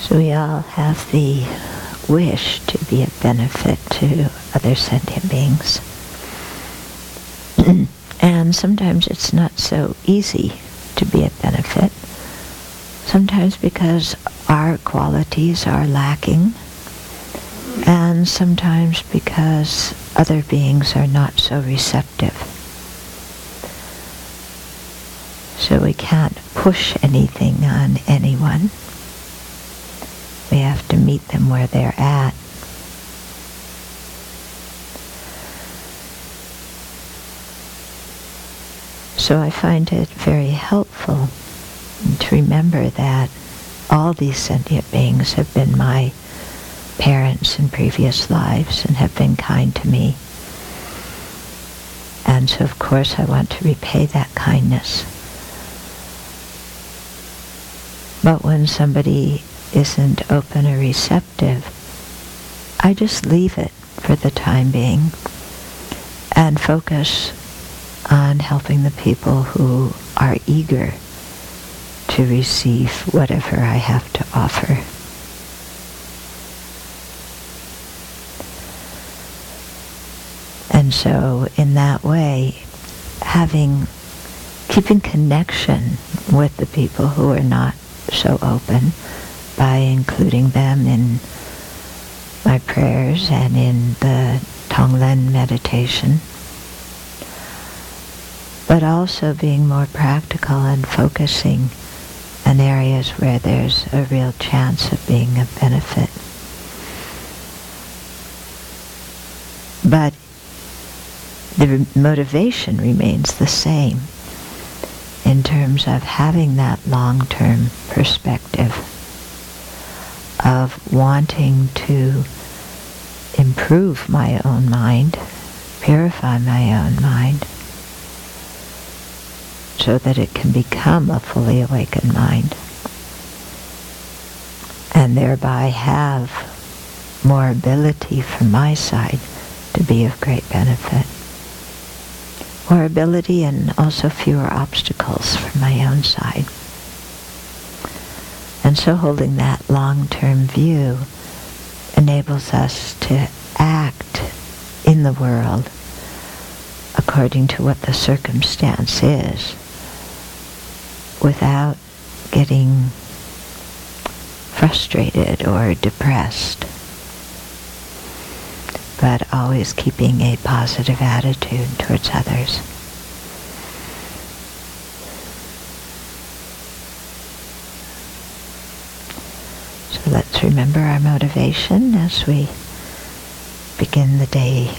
So we all have the wish to be of benefit to other sentient beings. And sometimes it's not so easy to be of benefit. Sometimes because our qualities are lacking, and sometimes because other beings are not so receptive. So we can't push anything on anyone. We have to meet them where they're at. So I find it very helpful to remember that all these sentient beings have been my parents in previous lives and have been kind to me. And so of course I want to repay that kindness. But when somebody isn't open or receptive, I just leave it for the time being and focus on helping the people who are eager to receive whatever I have to offer. And so in that way, keeping connection with the people who are not so open by including them in my prayers and in the Tonglen meditation, but also being more practical and focusing on areas where there's a real chance of being of benefit. But the motivation remains the same in terms of having that long-term perspective of wanting to improve my own mind, purify my own mind, so that it can become a fully awakened mind, and thereby have more ability from my side to be of great benefit. More ability and also fewer obstacles from my own side. And so holding that long-term view enables us to act in the world according to what the circumstance is, without getting frustrated or depressed, but always keeping a positive attitude towards others. So let's remember our motivation as we begin the day.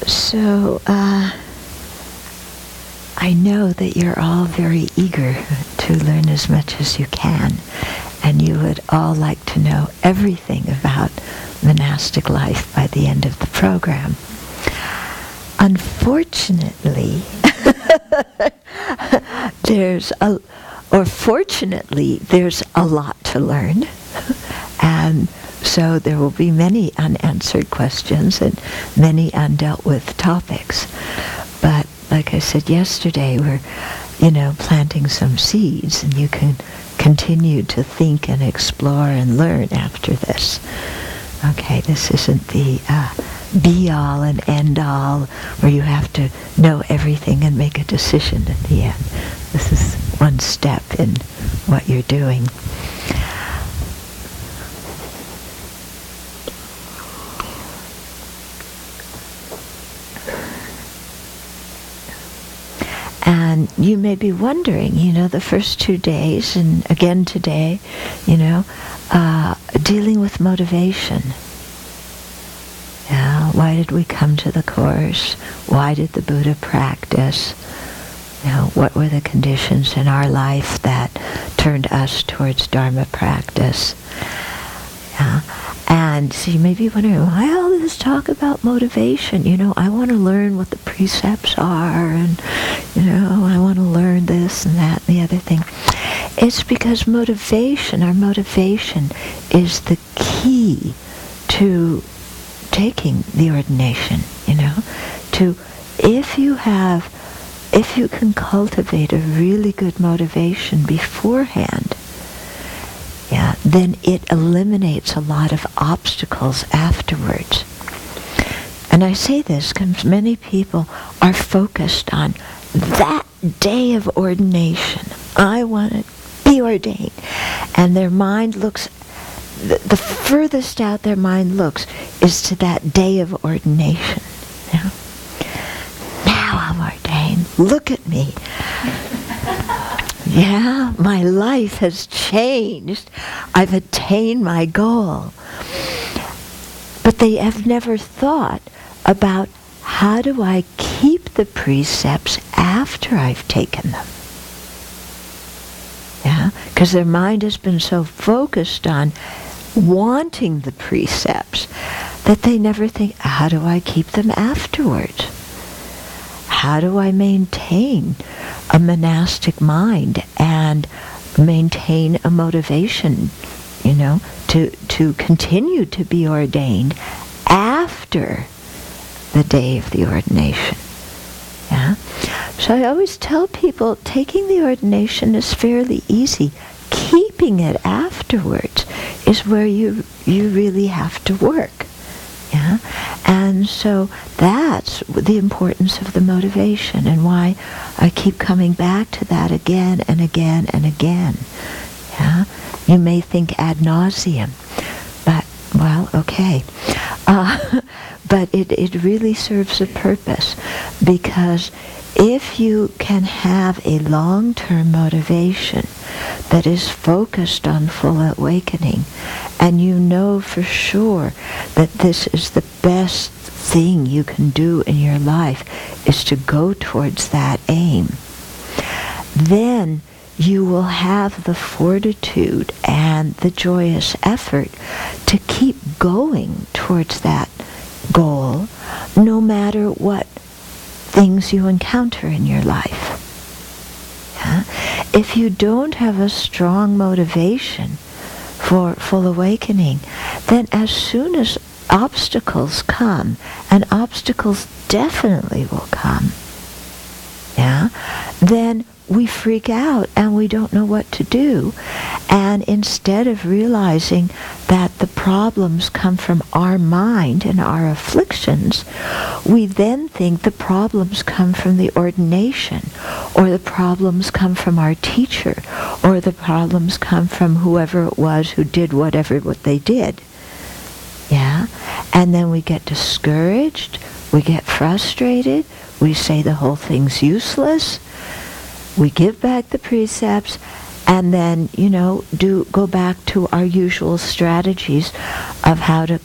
So, I know that you're all very eager to learn as much as you can, and you would all like to know everything about monastic life by the end of the program. Unfortunately, fortunately, there's a lot to learn, and so there will be many unanswered questions and many undealt with topics. But like I said yesterday, we're, planting some seeds, and you can continue to think and explore and learn after this. Okay, this isn't the be-all and end-all where you have to know everything and make a decision at the end. This is one step in what you're doing. And you may be wondering, the first 2 days, and again today, dealing with motivation. Why did we come to the Course? Why did the Buddha practice? What were the conditions in our life that turned us towards Dharma practice? And so you may be wondering, why all this talk about motivation? I want to learn what the precepts are, and, I want to learn this and that and the other thing. It's because our motivation is the key to taking the ordination, if you can cultivate a really good motivation beforehand, then it eliminates a lot of obstacles afterwards. And I say this because many people are focused on that day of ordination. I want to be ordained. And their mind looks, the furthest out their mind looks is to that day of ordination. Now I'm ordained. Look at me. My life has changed. I've attained my goal. But they have never thought about, how do I keep the precepts after I've taken them? Because their mind has been so focused on wanting the precepts that they never think, how do I keep them afterwards? How do I maintain a monastic mind and maintain a motivation, to continue to be ordained after the day of the ordination? So I always tell people, taking the ordination is fairly easy. Keeping it afterwards is where you really have to work. And so that's the importance of the motivation, and why I keep coming back to that again and again and again. You may think ad nauseum, but, well, okay. But it really serves a purpose, because if you can have a long-term motivation that is focused on full awakening, and you know for sure that this is the best thing you can do in your life, is to go towards that aim, then you will have the fortitude and the joyous effort to keep going towards that goal, no matter what things you encounter in your life. If you don't have a strong motivation for full awakening, then as soon as obstacles come, and obstacles definitely will come, then we freak out and we don't know what to do. And instead of realizing that the problems come from our mind and our afflictions, we then think the problems come from the ordination, or the problems come from our teacher, or the problems come from whoever it was who did what they did. And then we get discouraged, we get frustrated, we say the whole thing's useless, we give back the precepts, and then, go back to our usual strategies of how to,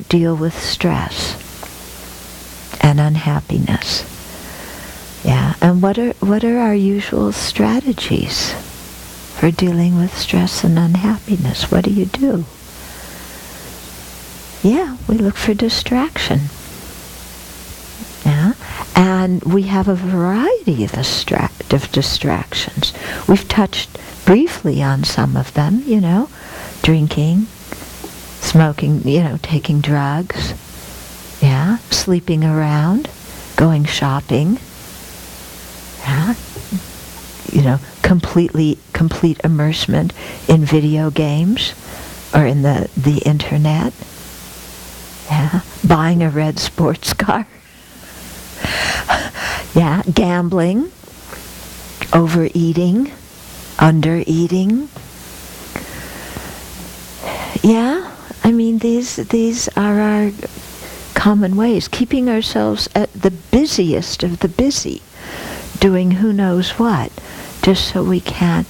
deal with stress and unhappiness. And what are our usual strategies for dealing with stress and unhappiness? What do? We look for distraction. And we have a variety of distractions. We've touched briefly on some of them, drinking, smoking, taking drugs, sleeping around, going shopping, complete immersement in video games or in the internet, buying a red sports car. Gambling, overeating, undereating. These are our common ways. Keeping ourselves at the busiest of the busy, doing who knows what, just so we can't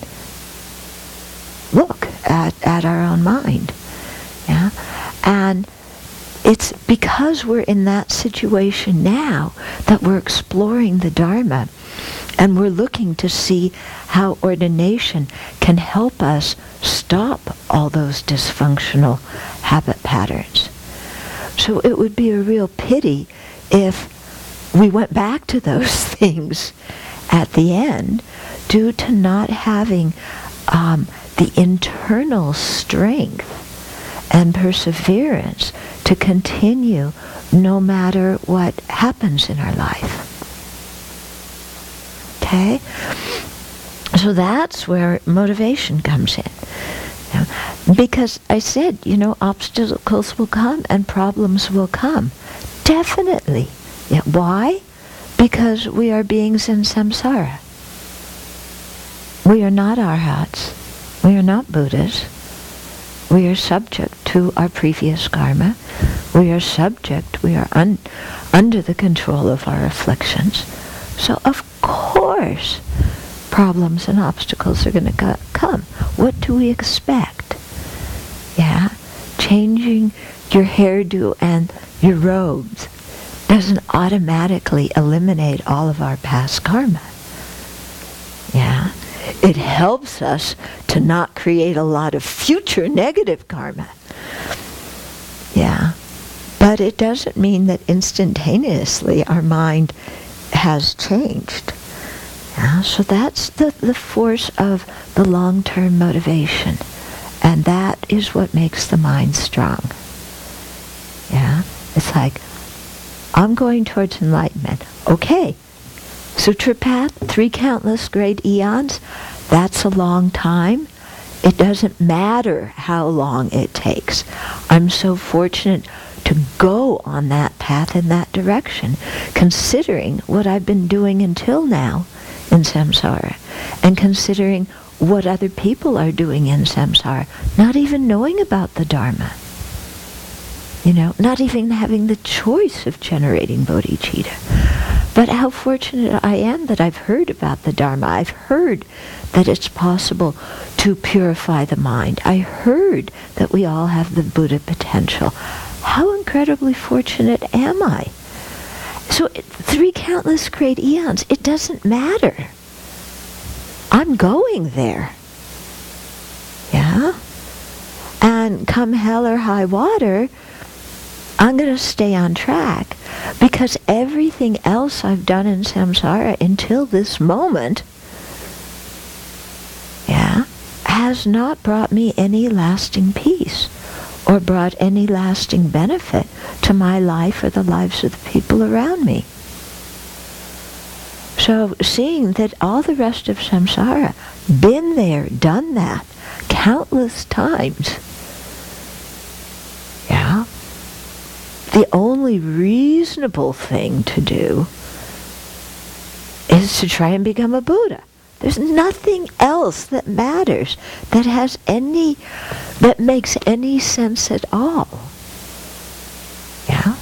look at our own mind. And it's because we're in that situation now that we're exploring the Dharma, and we're looking to see how ordination can help us stop all those dysfunctional habit patterns. So it would be a real pity if we went back to those things at the end due to not having the internal strength and perseverance to continue no matter what happens in our life. Okay? So that's where motivation comes in. Because I said, obstacles will come and problems will come. Definitely. Yeah, why? Because we are beings in samsara. We are not arhats. We are not Buddhas. We are subject to our previous karma. We are subject, we are under the control of our afflictions. So of course, problems and obstacles are going to come. What do we expect? Yeah, changing your hairdo and your robes doesn't automatically eliminate all of our past karma. Yeah, it helps us to not create a lot of future negative karma. Yeah, but it doesn't mean that instantaneously our mind has changed. Yeah, so that's the force of the long-term motivation. And that is what makes the mind strong. Yeah, it's like, I'm going towards enlightenment. Okay, Sutra path, 3 countless great eons, that's a long time. It doesn't matter how long it takes. I'm so fortunate to go on that path in that direction, considering what I've been doing until now in samsara, and considering what other people are doing in samsara, not even knowing about the Dharma. Not even having the choice of generating bodhicitta. But how fortunate I am that I've heard about the Dharma. I've heard that it's possible to purify the mind. I heard that we all have the Buddha potential. How incredibly fortunate am I? So 3 countless great eons, it doesn't matter. I'm going there. Yeah? And come hell or high water, I'm going to stay on track, because everything else I've done in samsara until this moment, yeah, has not brought me any lasting peace or brought any lasting benefit to my life or the lives of the people around me. So seeing that all the rest of samsara, been there, done that, countless times, yeah, the only reasonable thing to do is to try and become a Buddha. There's nothing else that matters, that makes any sense at all. Yeah?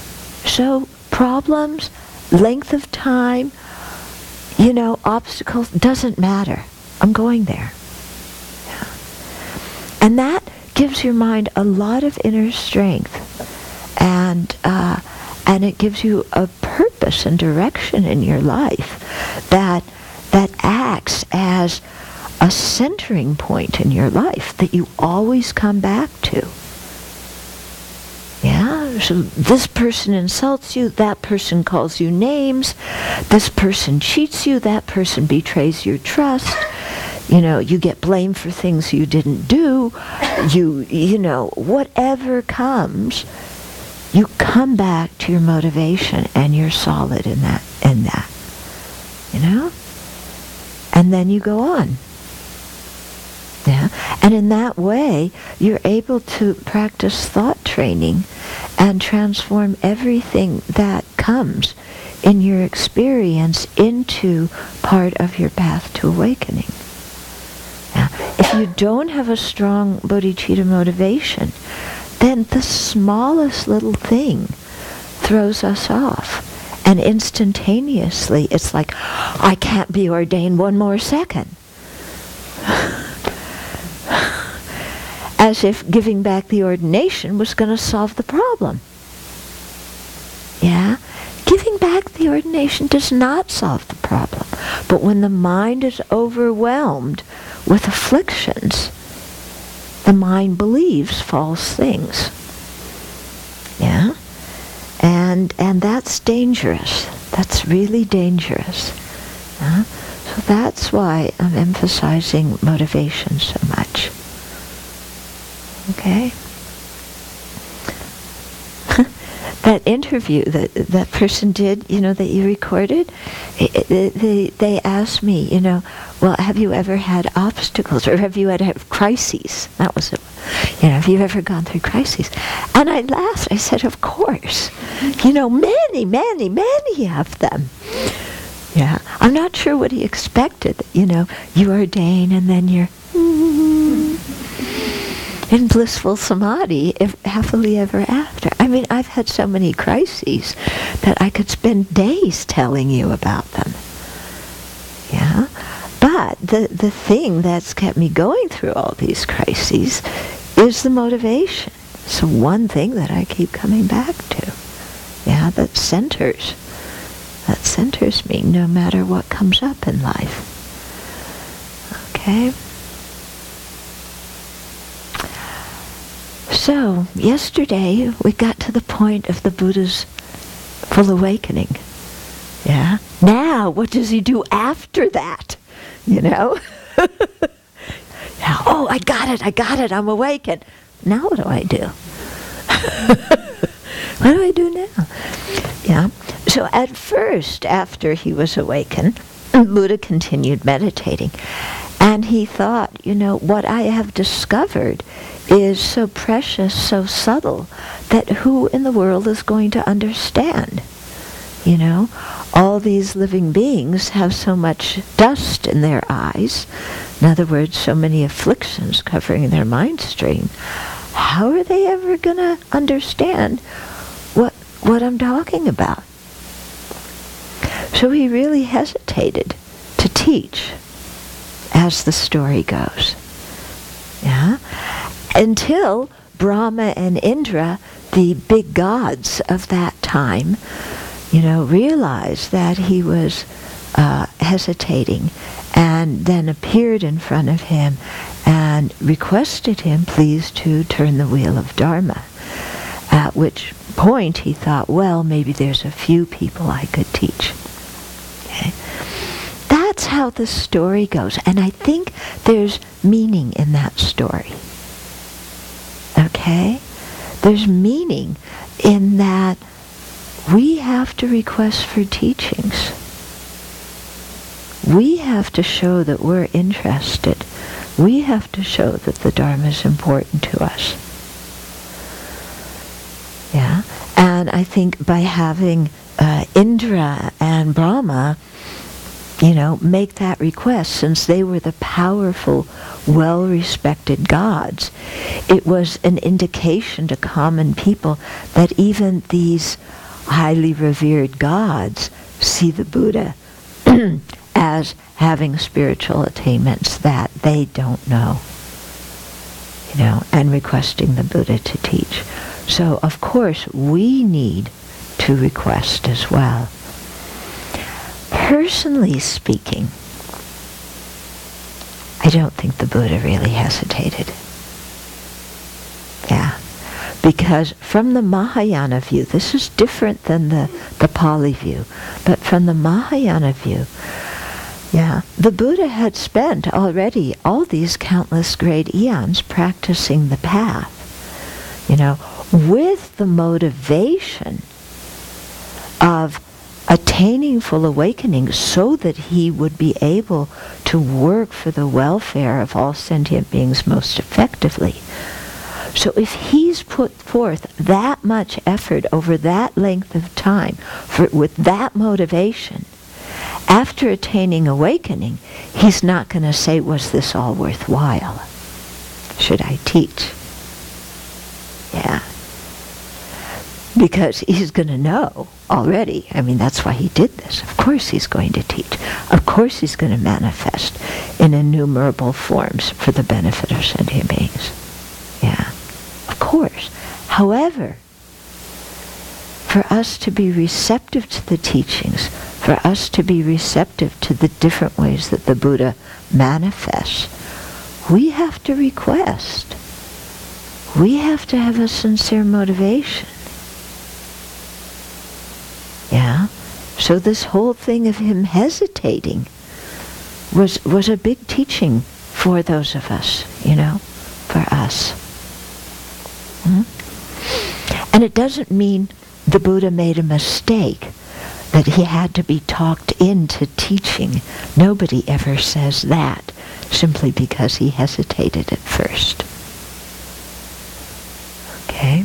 So problems, length of time, obstacles, doesn't matter. I'm going there. Yeah. And that gives your mind a lot of inner strength. And it gives you a purpose and direction in your life that acts as a centering point in your life that you always come back to. Yeah, so this person insults you, that person calls you names, this person cheats you, that person betrays your trust. You get blamed for things you didn't do. Whatever comes, you come back to your motivation and you're solid in that. And then you go on. Yeah. And in that way, you're able to practice thought training and transform everything that comes in your experience into part of your path to awakening. Yeah. If you don't have a strong bodhicitta motivation, then the smallest little thing throws us off. And instantaneously, it's like, I can't be ordained one more second. As if giving back the ordination was going to solve the problem. fact, the ordination does not solve the problem. But when the mind is overwhelmed with afflictions, the mind believes false things. Yeah? And that's dangerous. That's really dangerous. So that's why I'm emphasizing motivation so much. Okay? That interview that person did, that you recorded, they asked me, well, have you ever had obstacles, or have you had crises? That was it. Have you ever gone through crises? And I laughed. I said, of course. Many, many, many of them. Yeah. I'm not sure what he expected. You ordain and then you're in blissful samadhi, happily ever after. I mean, I've had so many crises that I could spend days telling you about them. Yeah? But the thing that's kept me going through all these crises is the motivation. It's the one thing that I keep coming back to. Yeah, that centers me no matter what comes up in life. Okay? So, yesterday we got to the point of the Buddha's full awakening. Yeah? Now, what does he do after that? Now, oh, I got it, I'm awakened. Now what do I do? What do I do now? Yeah. So at first, after he was awakened, Buddha continued meditating. And he thought, what I have discovered is so precious, so subtle, that who in the world is going to understand? All these living beings have so much dust in their eyes. In other words, so many afflictions covering their mind stream. How are they ever going to understand what I'm talking about? So he really hesitated to teach, as the story goes. Yeah? Until Brahma and Indra, the big gods of that time, realized that he was hesitating, and then appeared in front of him and requested him please to turn the wheel of Dharma. At which point he thought, well, maybe there's a few people I could teach. Okay? That's how the story goes. And I think there's meaning in that story. Okay? There's meaning in that we have to request for teachings. We have to show that we're interested. We have to show that the Dharma is important to us. Yeah? And I think by having Indra and Brahma, make that request, since they were the powerful, well-respected gods, it was an indication to common people that even these highly revered gods see the Buddha as having spiritual attainments that they don't know, and requesting the Buddha to teach. So, of course, we need to request as well. Personally speaking, I don't think the Buddha really hesitated. Yeah. Because from the Mahayana view, this is different than the Pali view, but from the Mahayana view, the Buddha had spent already all these countless great eons practicing the path, with the motivation of attaining full awakening so that he would be able to work for the welfare of all sentient beings most effectively. So if he's put forth that much effort over that length of time with that motivation, after attaining awakening, he's not going to say, was this all worthwhile? Should I teach? Yeah. Because he's going to know already. I mean, that's why he did this. Of course he's going to teach. Of course he's going to manifest in innumerable forms for the benefit of sentient beings. Yeah. Of course. However, for us to be receptive to the teachings, for us to be receptive to the different ways that the Buddha manifests, we have to request. We have to have a sincere motivation. Yeah? So this whole thing of him hesitating was a big teaching for those of us, for us. And it doesn't mean the Buddha made a mistake, that he had to be talked into teaching. Nobody ever says that, simply because he hesitated at first. Okay?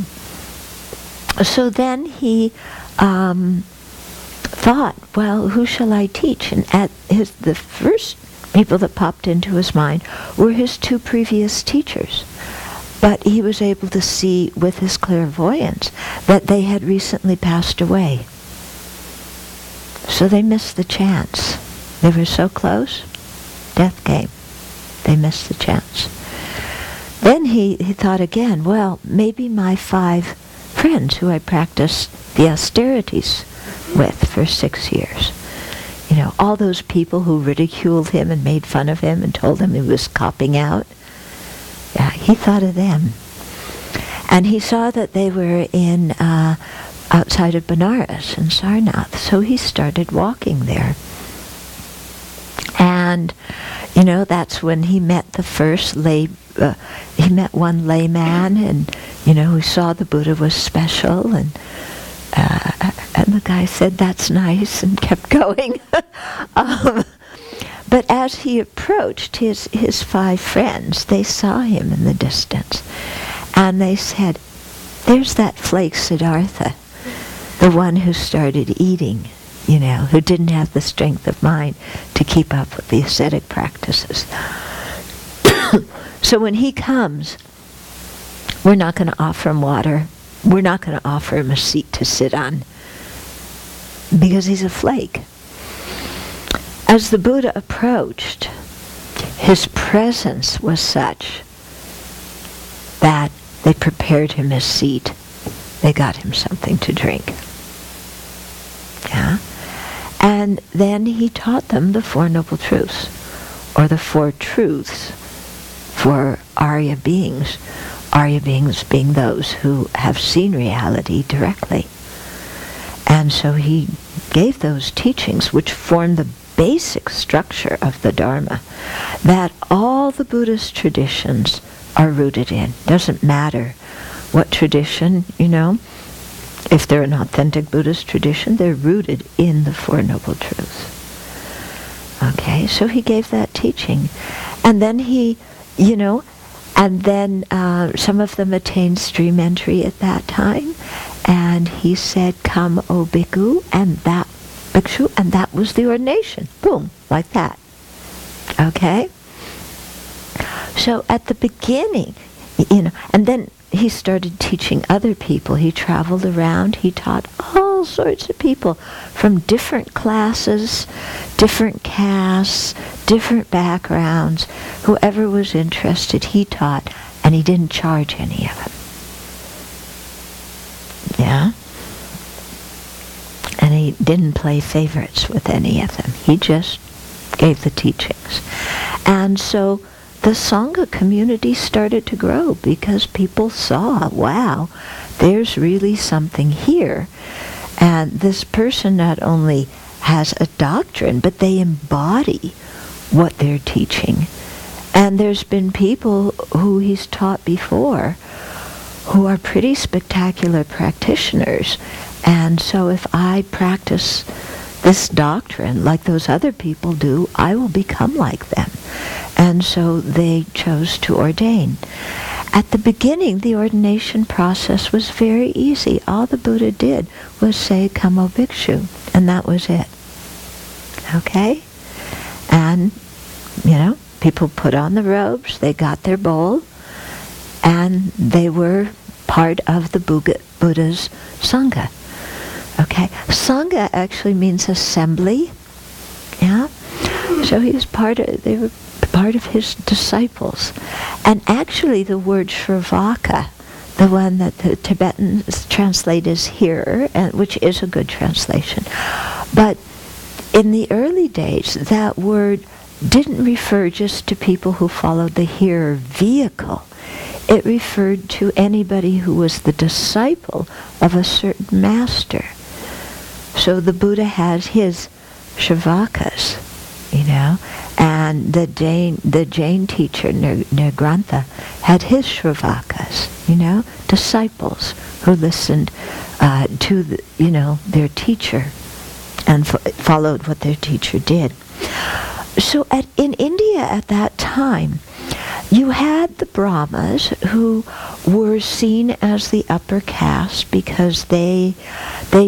So then he thought, well, who shall I teach? And the first people that popped into his mind were his two previous teachers. But he was able to see with his clairvoyance that they had recently passed away. So they missed the chance. They were so close, death came. They missed the chance. Then he thought again, well, maybe my 5 friends who I practiced the austerities with for 6 years. All those people who ridiculed him and made fun of him and told him he was copping out. Yeah, he thought of them. And he saw that they were in outside of Benares in Sarnath. So he started walking there. And, that's when he met the first he met one layman, and, who saw the Buddha was special, and the guy said, that's nice, and kept going. But as he approached his 5 friends, they saw him in the distance. And they said, there's that flake Siddhartha, the one who started eating, who didn't have the strength of mind to keep up with the ascetic practices. So when he comes, we're not going to offer him water. We're not going to offer him a seat to sit on, because he's a flake. As the Buddha approached, his presence was such that they prepared him a seat. They got him something to drink. Yeah? And then he taught them the 4 Noble Truths, or the 4 truths for Arya beings. Arya beings being those who have seen reality directly. And so he gave those teachings which form the basic structure of the Dharma, that all the Buddhist traditions are rooted in. Doesn't matter what tradition, if they're an authentic Buddhist tradition, they're rooted in the 4 Noble Truths. Okay, so he gave that teaching. And then some of them attained stream entry at that time, and he said, come, O bhikkhu, and that bhikshu, and that was the ordination. Boom, like that. Okay? So at the beginning, and then he started teaching other people. He traveled around. He taught all sorts of people from different classes, different castes, different backgrounds. Whoever was interested, he taught, and he didn't charge any of them. Yeah? And he didn't play favorites with any of them. He just gave the teachings. And so the Sangha community started to grow because people saw, wow, there's really something here. And this person not only has a doctrine, but they embody what they're teaching. And there's been people who he's taught before who are pretty spectacular practitioners. And so if I practice this doctrine like those other people do, I will become like them. And so they chose to ordain. At the beginning, the ordination process was very easy. All the Buddha did was say, come, O bhikshu, and that was it. Okay? And, people put on the robes, they got their bowl, and they were part of the Buddha's Sangha. Okay? Sangha actually means assembly. Yeah? So they were part of his disciples. And actually the word Shravaka, the one that the Tibetans translate as hearer, and which is a good translation. But in the early days, that word didn't refer just to people who followed the hearer vehicle. It referred to anybody who was the disciple of a certain master. So the Buddha had his Shravakas, and the Jain teacher, Nirgrantha, had his Shravakas, disciples who listened to their teacher and followed what their teacher did. So in India at that time, you had the Brahmas, who were seen as the upper caste because they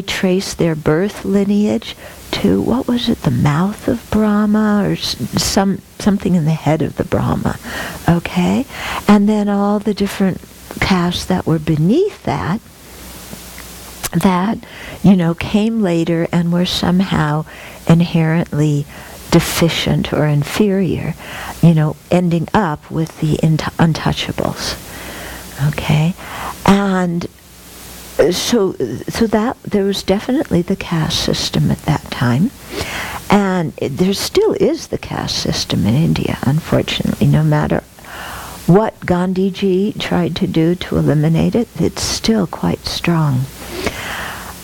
traced their birth lineage to, what was it, the mouth of Brahma, or something in the head of the Brahma, okay? And then all the different castes that were beneath that, came later and were somehow inherently deficient or inferior, ending up with the untouchables, okay? And so that there was definitely the caste system at that time, and there still is the caste system in India, unfortunately. No matter what Gandhiji tried to do to eliminate it, it's still quite strong,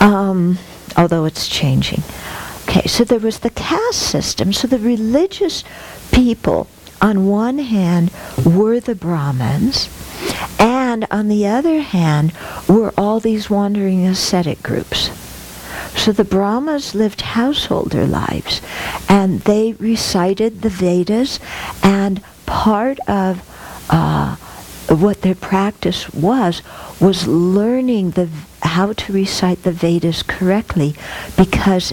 although it's changing. Okay, so there was the caste system. So the religious people, on one hand, were the Brahmins, and on the other hand were all these wandering ascetic groups. So the Brahmas lived householder lives, and they recited the Vedas, and part of what their practice was learning how to recite the Vedas correctly, because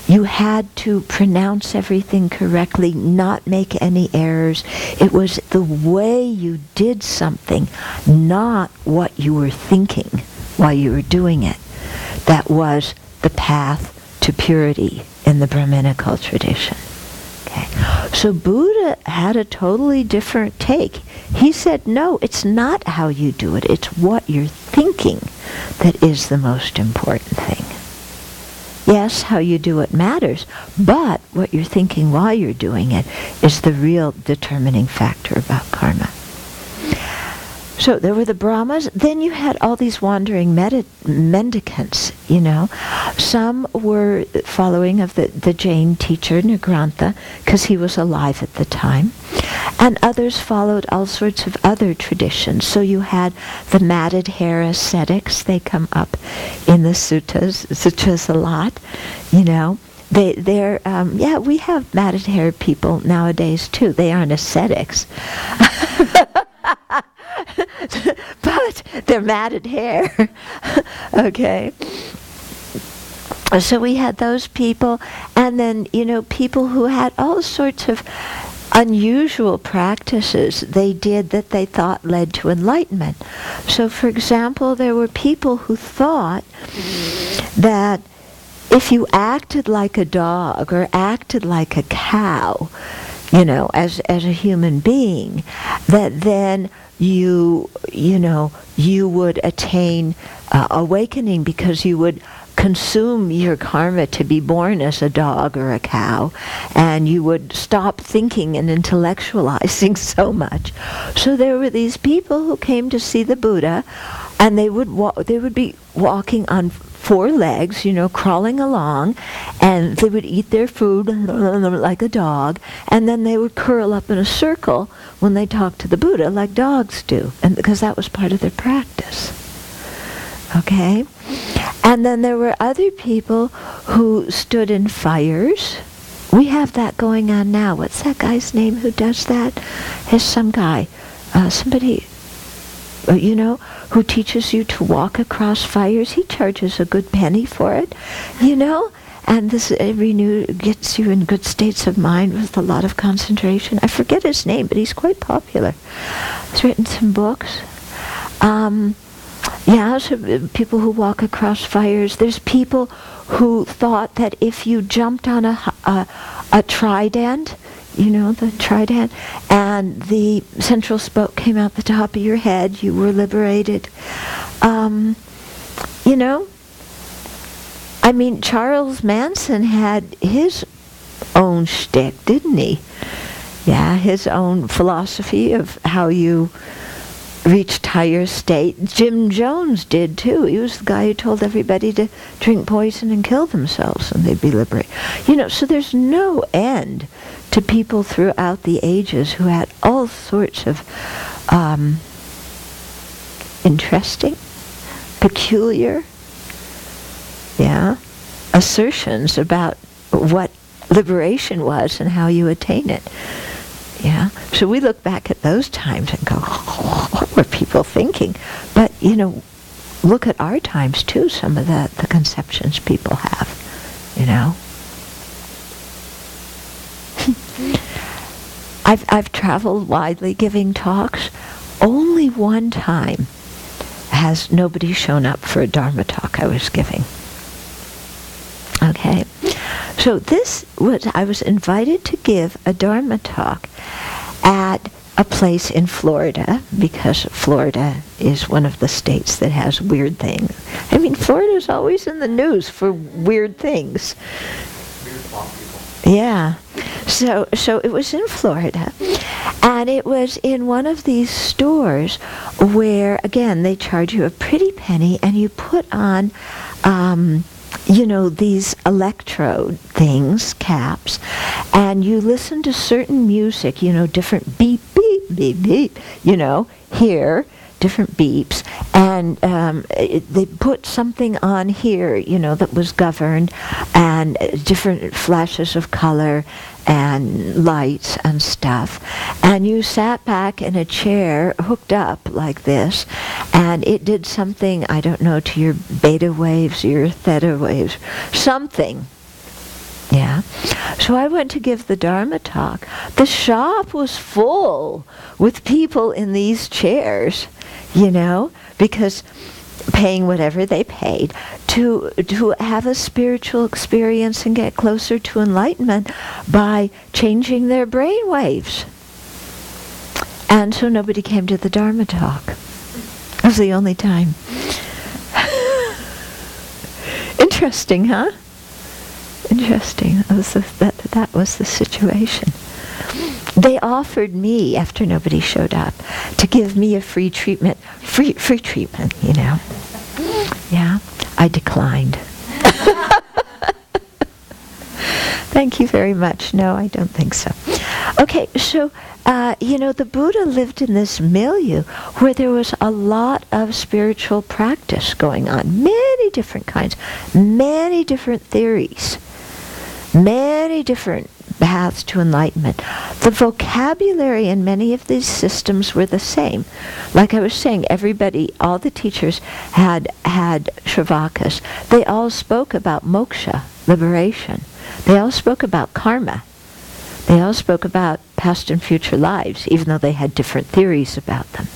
you had to pronounce everything correctly, not make any errors. It was the way you did something, not what you were thinking while you were doing it, that was the path to purity in the Brahminical tradition. Okay. So Buddha had a totally different take. He said, no, it's not how you do it, it's what you're thinking that is the most important thing. Yes, how you do it matters, but what you're thinking while you're doing it is the real determining factor about karma. So there were the Brahmas. Then you had all these wandering mendicants, Some were following of the Jain teacher, Nirgrantha, because he was alive at the time. And others followed all sorts of other traditions. So you had the matted hair ascetics. They come up in the sutras a lot, we have matted hair people nowadays too. They aren't ascetics. But they're matted hair. Okay. So we had those people, and then, people who had all sorts of unusual practices they did that they thought led to enlightenment. So, for example, there were people who thought that if you acted like a dog or acted like a cow, as a human being, that then you would attain awakening, because you would consume your karma to be born as a dog or a cow, and you would stop thinking and intellectualizing so much. So there were these people who came to see the Buddha, and they would be walking on four legs, crawling along, and they would eat their food like a dog, and then they would curl up in a circle when they talked to the Buddha like dogs do, and because that was part of their practice. Okay? And then there were other people who stood in fires. We have that going on now. What's that guy's name who does that? There's some guy, somebody, who teaches you to walk across fires. He charges a good penny for it, And this gets you in good states of mind with a lot of concentration. I forget his name, but he's quite popular. He's written some books. So people who walk across fires. There's people who thought that if you jumped on a trident, the trident, and the central spoke came out the top of your head, you were liberated. you know, I mean, Charles Manson had his own shtick, didn't he? Yeah, his own philosophy of how you reached higher state. Jim Jones did too. He was the guy who told everybody to drink poison and kill themselves and they'd be liberated. You know, so there's no end to people throughout the ages who had all sorts of interesting, peculiar, assertions about what liberation was and how you attain it. Yeah. So we look back at those times and go, oh, what were people thinking? But, you know, look at our times too, some of the conceptions people have, you know. I've traveled widely giving talks. Only one time has nobody shown up for a Dharma talk I was giving. Okay. So I was invited to give a Dharma talk at a place in Florida, because Florida is one of the states that has weird things. I mean, Florida's always in the news for weird things. Weird swamp people. Yeah. So it was in Florida, and it was in one of these stores where, again, they charge you a pretty penny, and you put on you know, these electrode things, caps, and you listen to certain music, you know, different beep, beep, beep, beep, you know, here, different beeps, and they put something on here, you know, that was governed, and different flashes of color and lights and stuff, and you sat back in a chair hooked up like this, and it did something, I don't know, to your beta waves, your theta waves, something. Yeah. So I went to give the Dharma talk. The shop was full with people in these chairs, you know, because paying whatever they paid to have a spiritual experience and get closer to enlightenment by changing their brain waves. And so nobody came to the Dharma talk. It was the only time. Interesting, huh? Interesting. That was the situation. They offered me, after nobody showed up, to give me a free treatment. Free treatment, you know. Yeah, I declined. Thank you very much. No, I don't think so. Okay, so, you know, the Buddha lived in this milieu where there was a lot of spiritual practice going on. Many different kinds, many different theories, many different paths to enlightenment. The vocabulary in many of these systems were the same. Like I was saying, everybody, all the teachers had Shravakas. They all spoke about moksha, liberation. They all spoke about karma. They all spoke about past and future lives, even though they had different theories about them.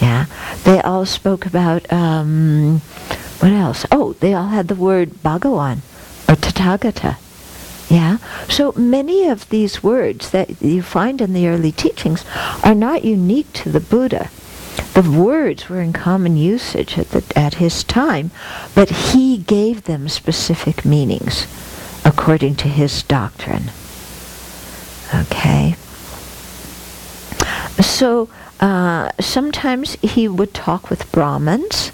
Yeah. They all spoke about, what else? Oh, they all had the word Bhagawan, or Tathagata. Yeah. So many of these words that you find in the early teachings are not unique to the Buddha. The words were in common usage at his time, but he gave them specific meanings according to his doctrine. Okay. So sometimes he would talk with Brahmins.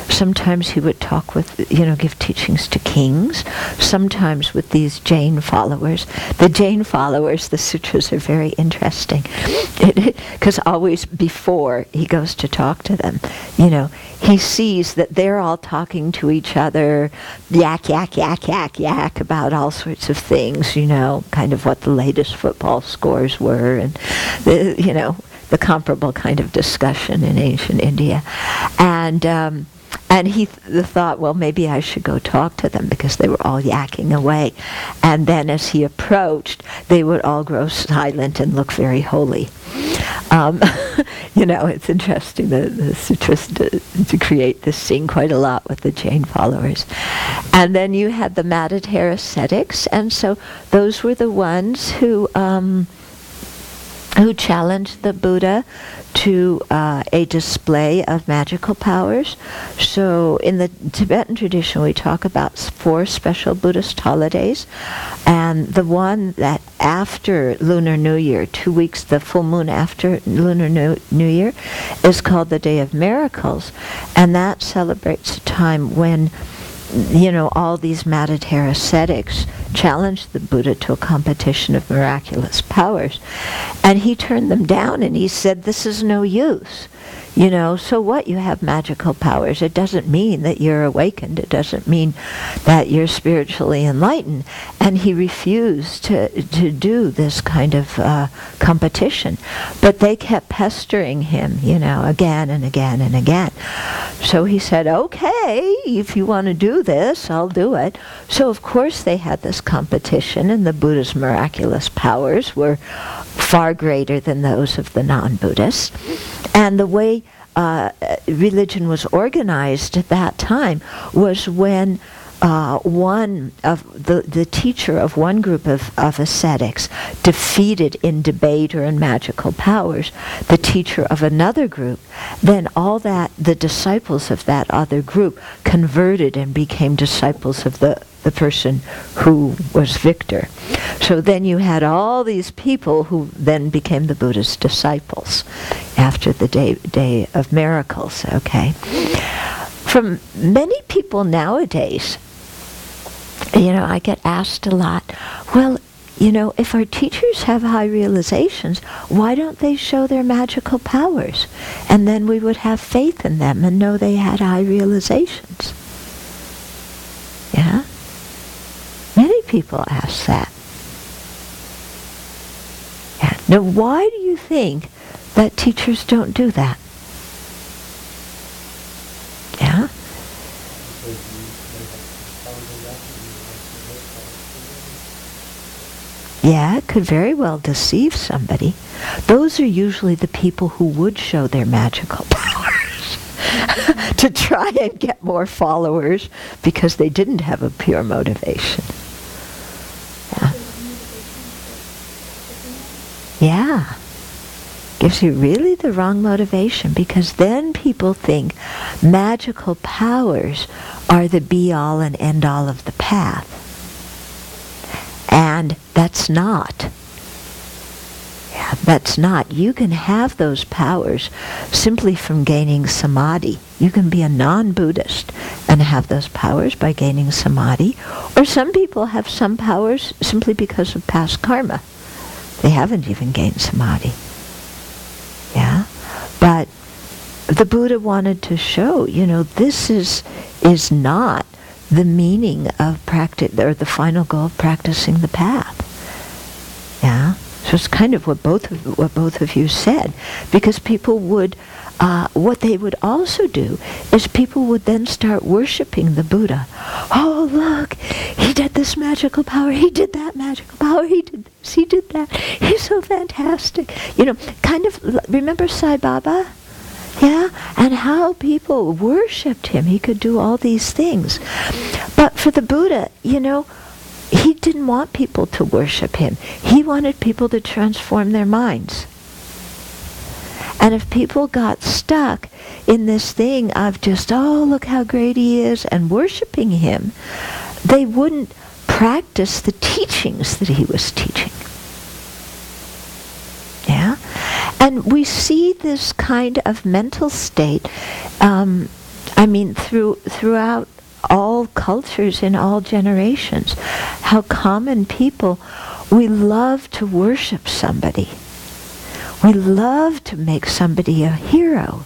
Sometimes he would talk with, you know, give teachings to kings. Sometimes with these Jain followers. The Jain followers, the sutras are very interesting. Because always before he goes to talk to them, you know, he sees that they're all talking to each other, yak, yak, yak, yak, yak, about all sorts of things, you know, kind of what the latest football scores were, and, you know, the comparable kind of discussion in ancient India. And he thought, well, maybe I should go talk to them, because they were all yakking away. And then as he approached, they would all grow silent and look very holy. You know, it's interesting, the sutras to create this scene quite a lot with the Jain followers. And then you had the Madhya Ascetics, and so those were the ones who challenged the Buddha to a display of magical powers. So in the Tibetan tradition, we talk about 4 special Buddhist holidays, and the one that after Lunar New Year, 2 weeks, the full moon after Lunar New Year, is called the Day of Miracles, and that celebrates a time when all these Madhya ascetics challenged the Buddha to a competition of miraculous powers. And he turned them down and he said, this is no use. So what? You have magical powers. It doesn't mean that you're awakened. It doesn't mean that you're spiritually enlightened. And he refused to do this kind of competition. But they kept pestering him, again and again and again. So he said, okay, if you want to do this, I'll do it. So of course they had this competition, and the Buddha's miraculous powers were far greater than those of the non-Buddhists. And the way religion was organized at that time was when one of the teacher of one group of ascetics defeated in debate or in magical powers the teacher of another group, then the disciples of that other group converted and became disciples of the person who was victor. So then you had all these people who then became the Buddha's disciples after the day of miracles, okay? From many people nowadays, I get asked a lot, well, if our teachers have high realizations, why don't they show their magical powers? And then we would have faith in them and know they had high realizations. Yeah? Many people ask that. Yeah. Now, why do you think that teachers don't do that? Yeah? Yeah, it could very well deceive somebody. Those are usually the people who would show their magical powers to try and get more followers because they didn't have a pure motivation. Yeah. Yeah. Gives you really the wrong motivation, because then people think magical powers are the be-all and end-all of the path. And that's not. Yeah, that's not. You can have those powers simply from gaining samadhi. You can be a non-Buddhist and have those powers by gaining samadhi. Or some people have some powers simply because of past karma. They haven't even gained samadhi. Yeah? But the Buddha wanted to show, this is not the meaning of practice, or the final goal of practicing the path. Yeah? So it's kind of what both of you said, because people would, what they would also do is people would then start worshiping the Buddha. Oh, look, he did this magical power, he did that magical power, he did this, he did that, he's so fantastic. Kind of, remember Sai Baba? Yeah, and how people worshipped him. He could do all these things. But for the Buddha, he didn't want people to worship him. He wanted people to transform their minds. And if people got stuck in this thing of just, oh, look how great he is, and worshiping him, they wouldn't practice the teachings that he was teaching. Yeah? And we see this kind of mental state, throughout all cultures in all generations. How common people, we love to worship somebody. We love to make somebody a hero.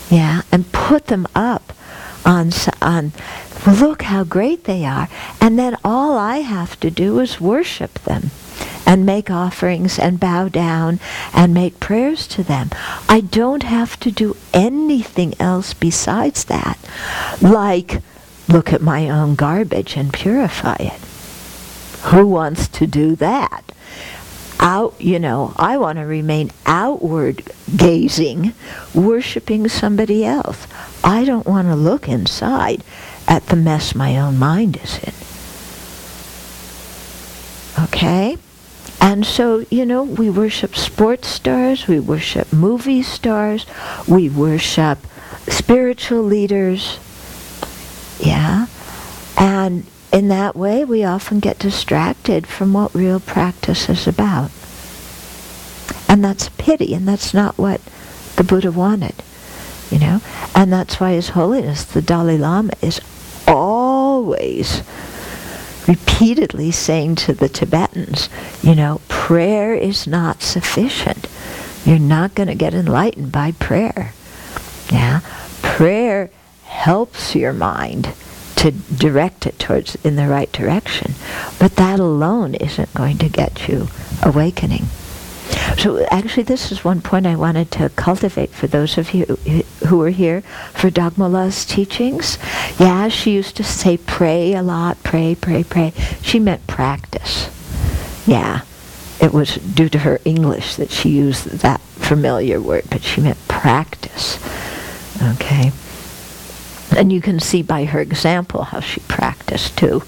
Yeah, and put them up on look how great they are. And then all I have to do is worship them and make offerings and bow down and make prayers to them. I don't have to do anything else besides that. Like, look at my own garbage and purify it. Who wants to do that? I want to remain outward gazing, worshiping somebody else. I don't want to look inside at the mess my own mind is in. Okay? And so, we worship sports stars, we worship movie stars, we worship spiritual leaders. Yeah. And in that way, we often get distracted from what real practice is about. And that's a pity, and that's not what the Buddha wanted, And that's why His Holiness, the Dalai Lama, is always repeatedly saying to the Tibetans, prayer is not sufficient. You're not going to get enlightened by prayer. Yeah? Prayer helps your mind to direct it in the right direction. But that alone isn't going to get you awakening. So actually this is one point I wanted to cultivate for those of you who were here for Dogmala's teachings. Yeah, she used to say pray a lot, pray, pray, pray. She meant practice. Yeah, it was due to her English that she used that familiar word, but she meant practice. Okay. And you can see by her example how she practiced too,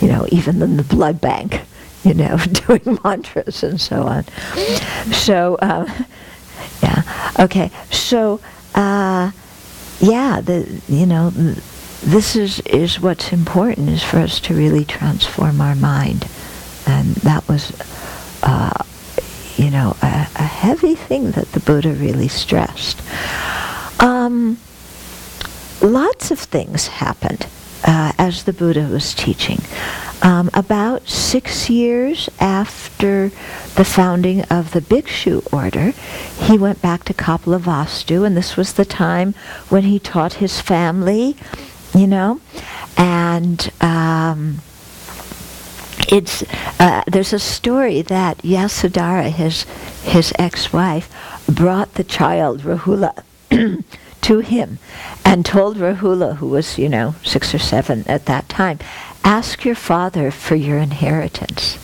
even in the blood bank. Doing mantras and so on. So, okay. So, this is what's important, is for us to really transform our mind. And that was, a heavy thing that the Buddha really stressed. Lots of things happened as the Buddha was teaching. About 6 years after the founding of the Bhikshu order, he went back to Kapilavastu, and this was the time when he taught his family, and there's a story that Yasudhara, his ex-wife, brought the child Rahula to him and told Rahula, who was 6 or 7 at that time, ask your father for your inheritance.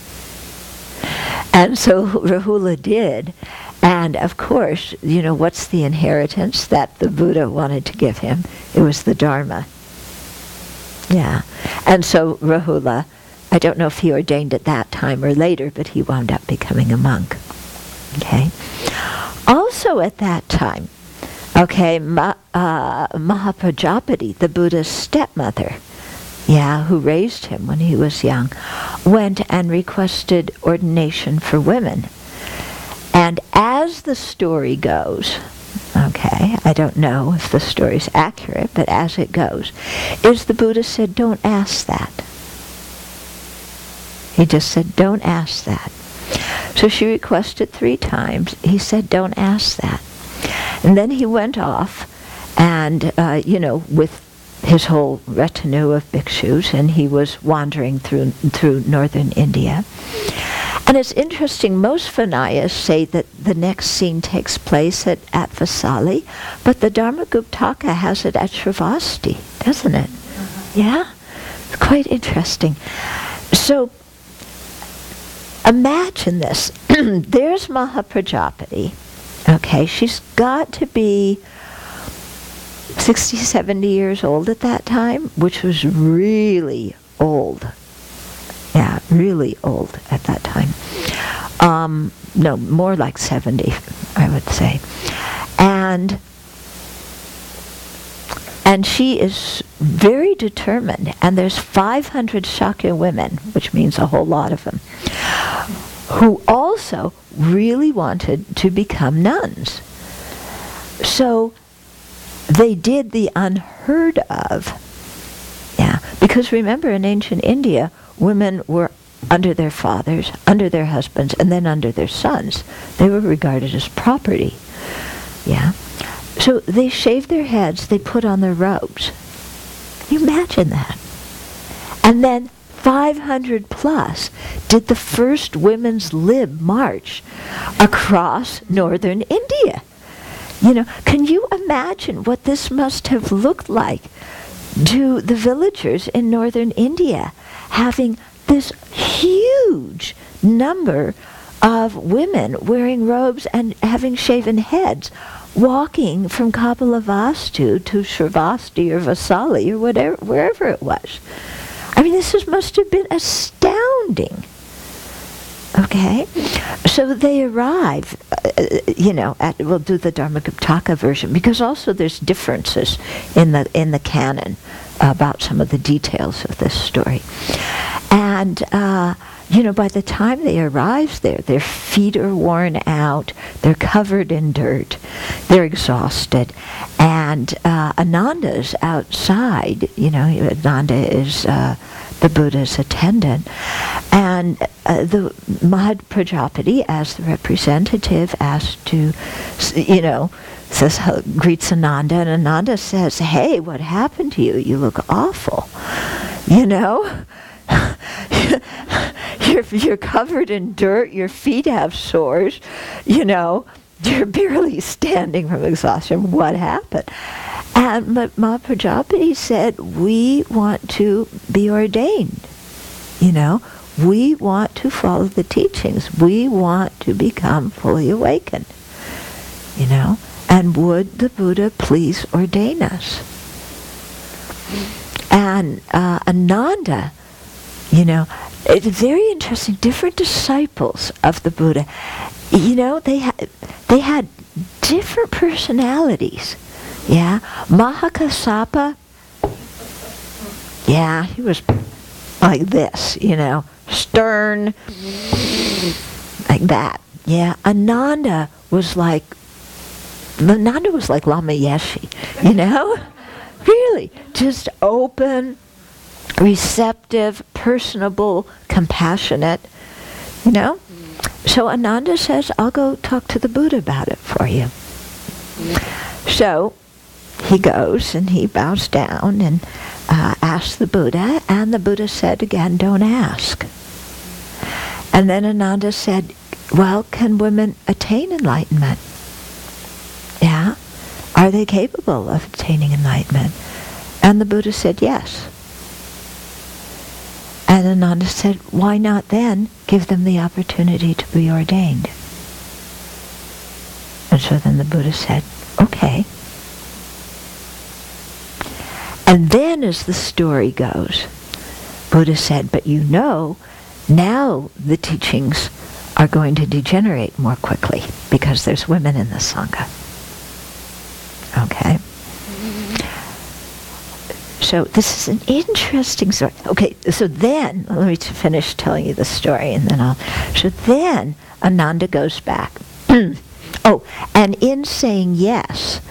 And so Rahula did, and of course, what's the inheritance that the Buddha wanted to give him? It was the Dharma. Yeah. And so Rahula, I don't know if he ordained at that time or later, but he wound up becoming a monk. Okay. Also at that time, Mahaprajapati, the Buddha's stepmother, who raised him when he was young, went and requested ordination for women. And as the story goes, I don't know if the story's accurate, but as it goes, is the Buddha said, don't ask that. He just said, don't ask that. So she requested 3 times. He said, don't ask that. And then he went off and, with his whole retinue of bhikshus, and he was wandering through northern India. And it's interesting, most Vinayas say that the next scene takes place at Vasali, but the Dharmaguptaka has it at Sravasti, doesn't it? Yeah? It's quite interesting. So, imagine this. There's Mahaprajapati. She's got to be 60, 70 years old at that time, which was really old. Yeah, really old at that time. No, more like 70, I would say. And she is very determined, and there's 500 Shakya women, which means a whole lot of them, who also really wanted to become nuns. So they did the unheard of. Yeah, because remember, in ancient India, women were under their fathers, under their husbands, and then under their sons. They were regarded as property. Yeah. So they shaved their heads, they put on their robes. Can you imagine that? And then 500 plus did the first women's lib march across northern India. Can you imagine what this must have looked like to the villagers in northern India, having this huge number of women wearing robes and having shaven heads, walking from Kapilavastu to Sravasti or Vasali or whatever, wherever it was. I mean, must have been astounding. Okay, so they arrive, we'll do the Dharmakiptaka version, because also there's differences in the canon about some of the details of this story. And, by the time they arrive there, their feet are worn out, they're covered in dirt, they're exhausted, and Ananda's outside. Ananda is the Buddha's attendant, and the Mahad Prajapati, as the representative, asked to, greets Ananda, and Ananda says, "Hey, what happened to you? You look awful. You're covered in dirt, your feet have sores, you're barely standing from exhaustion. What happened?" And Mahad Prajapati said, "We want to be ordained. We want to follow the teachings. We want to become fully awakened. And would the Buddha please ordain us?" And Ananda, it's very interesting. Different disciples of the Buddha, they had different personalities. Yeah, Mahakassapa. Yeah, he was like this, stern, like that. Yeah, Ananda was like Lama Yeshe, really, just open, receptive, personable, compassionate, So Ananda says, "I'll go talk to the Buddha about it for you." So he goes and he bows down and asks the Buddha, and the Buddha said again, "Don't ask." And then Ananda said, "Well, can women attain enlightenment? Yeah? Are they capable of attaining enlightenment?" And the Buddha said, "Yes." And Ananda said, "Why not then give them the opportunity to be ordained?" And so then the Buddha said, "Okay." And then, as the story goes, Buddha said, "But now the teachings are going to degenerate more quickly because there's women in the Sangha." Okay? So this is an interesting story. Okay, so then, let me finish telling you the story, and then so then Ananda goes back. Oh, and in saying yes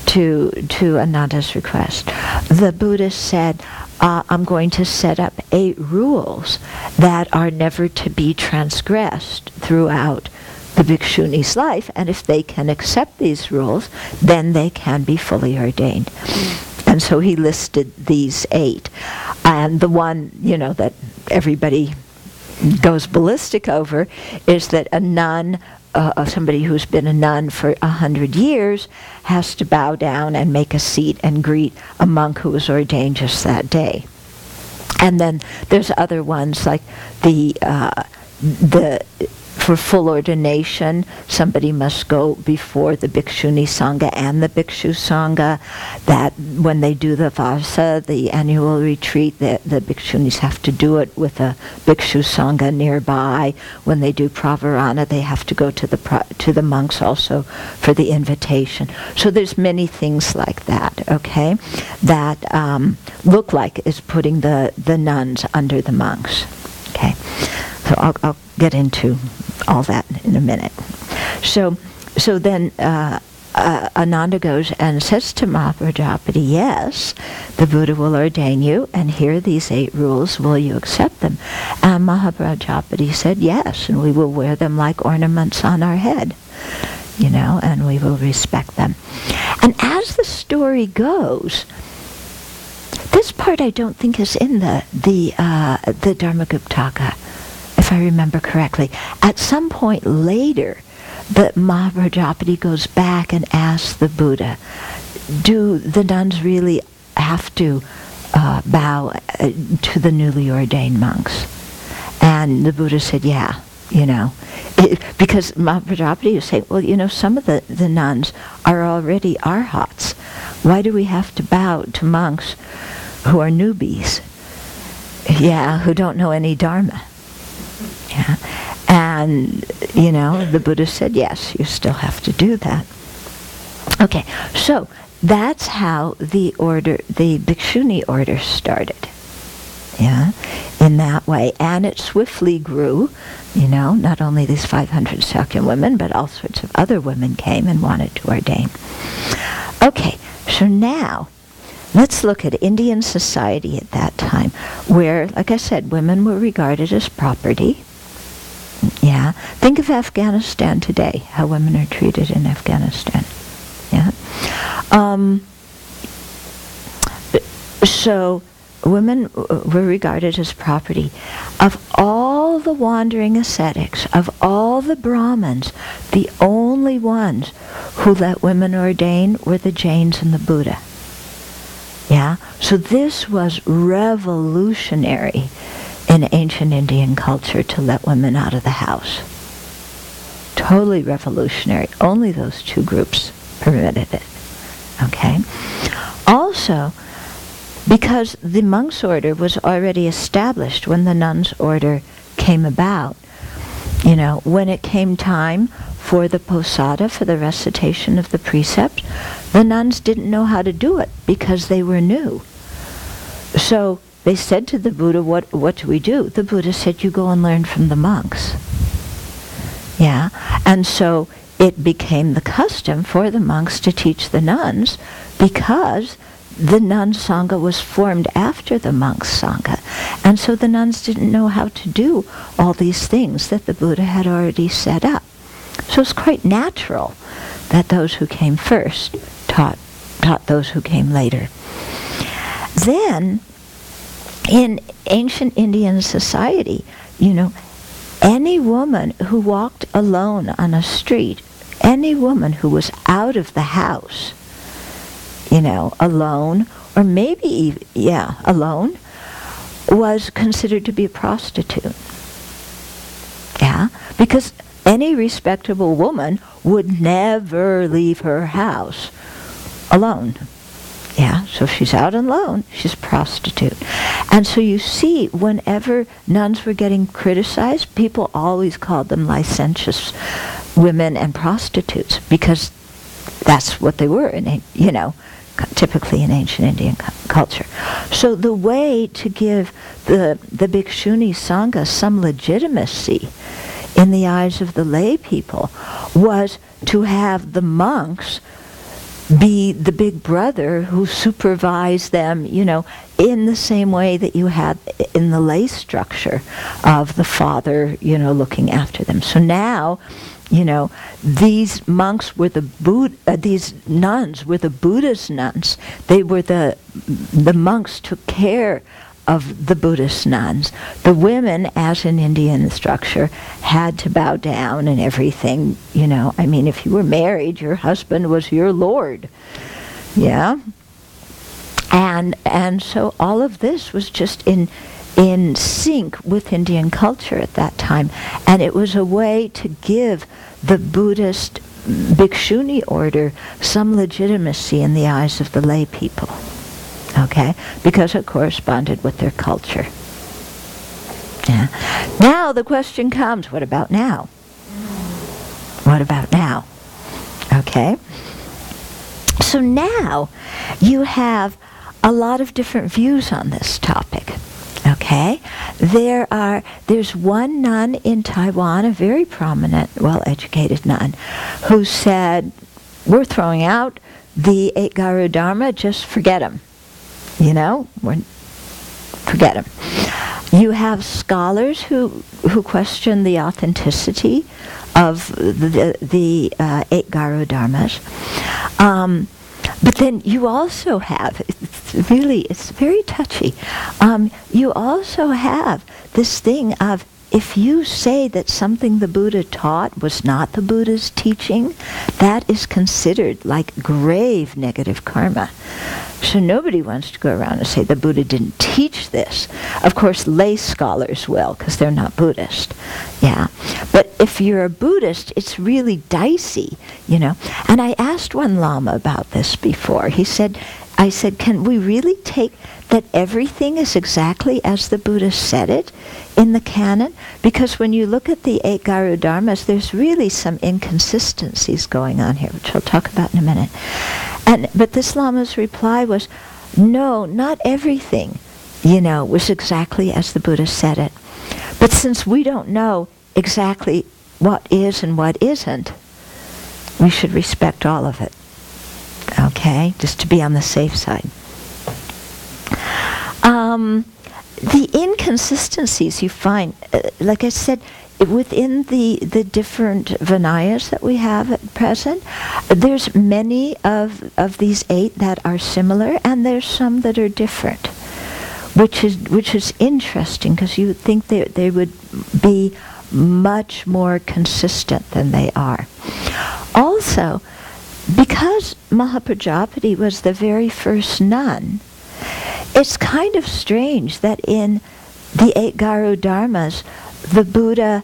to Ananda's request, the Buddha said, "I'm going to set up 8 rules that are never to be transgressed throughout the bhikshuni's life, and if they can accept these rules, then they can be fully ordained." And so he listed these 8. And the one, that everybody goes ballistic over is that a nun, somebody who's been a nun for 100 years, has to bow down and make a seat and greet a monk who was ordained just that day. And then there's other ones like for full ordination, somebody must go before the Bhikshuni Sangha and the Bhikshu Sangha. That when they do the Vasa, the annual retreat, the Bhikshunis have to do it with a Bhikshu Sangha nearby. When they do Pravarana, they have to go to the monks also for the invitation. So there's many things like that, okay, that look like is putting the nuns under the monks, okay. So I'll get into all that in a minute. So then Ananda goes and says to Mahaprajapati, "Yes, the Buddha will ordain you, and here are these 8 rules. Will you accept them?" And Mahaprajapati said, "Yes, and we will wear them like ornaments on our head, and we will respect them." And as the story goes, this part I don't think is in the Dharmakiptaka, if I remember correctly. At some point later, the Mahaprajapati goes back and asks the Buddha, "Do the nuns really have to bow to the newly ordained monks?" And the Buddha said, "Yeah, because Mahaprajapati was saying, well, some of the nuns are already arhats. Why do we have to bow to monks who are newbies? Yeah, who don't know any dharma." Yeah. And, the Buddha said, yes, you still have to do that. Okay, so that's how the Bhikshuni order started. Yeah, in that way. And it swiftly grew, not only these 500 Sakya women, but all sorts of other women came and wanted to ordain. Okay, so now, let's look at Indian society at that time, where, like I said, women were regarded as property. Yeah, think of Afghanistan today, how women are treated in Afghanistan. Yeah. So women were regarded as property. Of all the wandering ascetics, of all the Brahmins, the only ones who let women ordain were the Jains and the Buddha. Yeah? So this was revolutionary in ancient Indian culture to let women out of the house. Totally revolutionary. Only those two groups permitted it. Okay? Also, because the monks' order was already established when the nuns' order came about, when it came time for the posada, for the recitation of the precepts, the nuns didn't know how to do it because they were new. So they said to the Buddha, what do we do? The Buddha said, you go and learn from the monks. Yeah, and so it became the custom for the monks to teach the nuns because the nun sangha was formed after the monks' sangha. And so the nuns didn't know how to do all these things that the Buddha had already set up. So it's quite natural that those who came first taught those who came later. Then, in ancient Indian society, any woman who walked alone on a street, any woman who was out of the house, alone, or maybe, alone, was considered to be a prostitute. Yeah, because any respectable woman would never leave her house alone. Yeah, so if she's out alone, she's a prostitute. And so you see, whenever nuns were getting criticized, people always called them licentious women and prostitutes, because that's what they were, typically in ancient Indian culture. So the way to give the Bhikshuni Sangha some legitimacy in the eyes of the lay people was to have the monks be the big brother who supervised them, in the same way that you had in the lay structure of the father, looking after them. So now, these monks were these nuns were the Buddha's nuns. They were the monks took care of the Buddhist nuns. The women, as in Indian structure, had to bow down and everything, if you were married, your husband was your lord. Yeah? And so all of this was just in sync with Indian culture at that time. And it was a way to give the Buddhist Bhikshuni order some legitimacy in the eyes of the lay people. Okay? Because it corresponded with their culture. Yeah. Now the question comes, what about now? What about now? Okay? So now you have a lot of different views on this topic. Okay? There's one nun in Taiwan, a very prominent, well-educated nun, who said, we're throwing out the 8 Garu Dharma, just forget them. Forget them. You have scholars who question the authenticity of the 8 Garu Dharmas. But then you also have, it's very touchy, you also have this thing of, if you say that something the Buddha taught was not the Buddha's teaching, that is considered like grave negative karma. So nobody wants to go around and say the Buddha didn't teach this. Of course, lay scholars will, because they're not Buddhist. Yeah. But if you're a Buddhist, it's really dicey, you know. And I asked one Lama about this before. I said, can we really take that everything is exactly as the Buddha said it in the canon? Because when you look at the 8 Garu Dharmas, there's really some inconsistencies going on here, which I'll talk about in a minute. But this Lama's reply was, no, not everything, you know, was exactly as the Buddha said it. But since we don't know exactly what is and what isn't, we should respect all of it. Okay, just to be on the safe side. The inconsistencies you find, like I said, within the different Vinayas that we have at present, there's many of these 8 that are similar, and there's some that are different, which is interesting, because you would think they would be much more consistent than they are. Also, because Mahaprajapati was the very first nun, it's kind of strange that in the 8 Garu Dharmas, the Buddha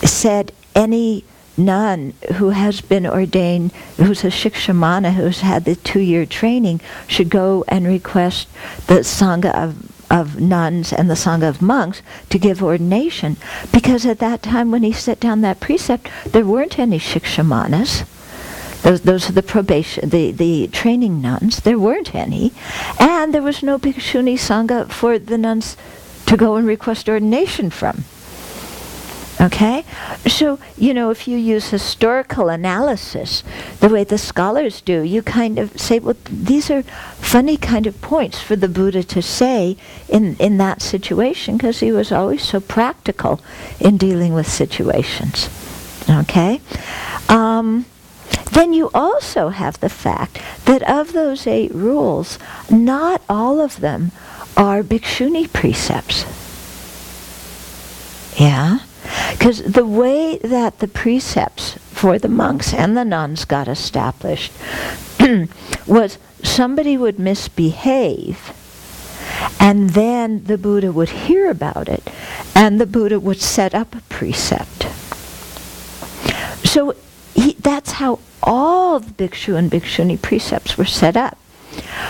said any nun who has been ordained, who's a shikshamana, who's had the 2-year training, should go and request the Sangha of nuns and the Sangha of monks to give ordination. Because at that time when he set down that precept, there weren't any shikshamanas. Those are the probation, the training nuns. There weren't any. And there was no Bhikshuni Sangha for the nuns to go and request ordination from. Okay? So, you know, if you use historical analysis, the way the scholars do, you kind of say, well, these are funny kind of points for the Buddha to say in that situation, because he was always so practical in dealing with situations. Okay? Then you also have the fact that of those 8 rules, not all of them are Bhikshuni precepts. Yeah? Because the way that the precepts for the monks and the nuns got established was somebody would misbehave, and then the Buddha would hear about it, and the Buddha would set up a precept. So that's how all the Bhikshu and Bhikshuni precepts were set up.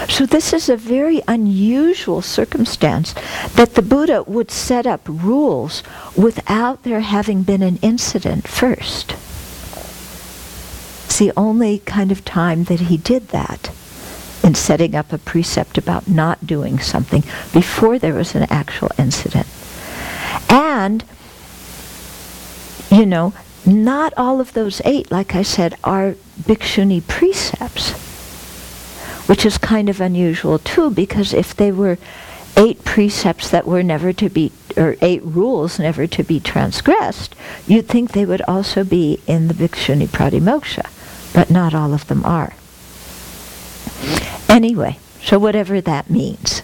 So this is a very unusual circumstance that the Buddha would set up rules without there having been an incident first. It's the only kind of time that he did that, in setting up a precept about not doing something before there was an actual incident. And, you know, not all of those 8, like I said, are Bhikshuni precepts, which is kind of unusual too, because if they were 8 precepts that were never to be, or 8 rules never to be transgressed, you'd think they would also be in the Bhikshuni Pratimoksha, but not all of them are. Anyway, so whatever that means.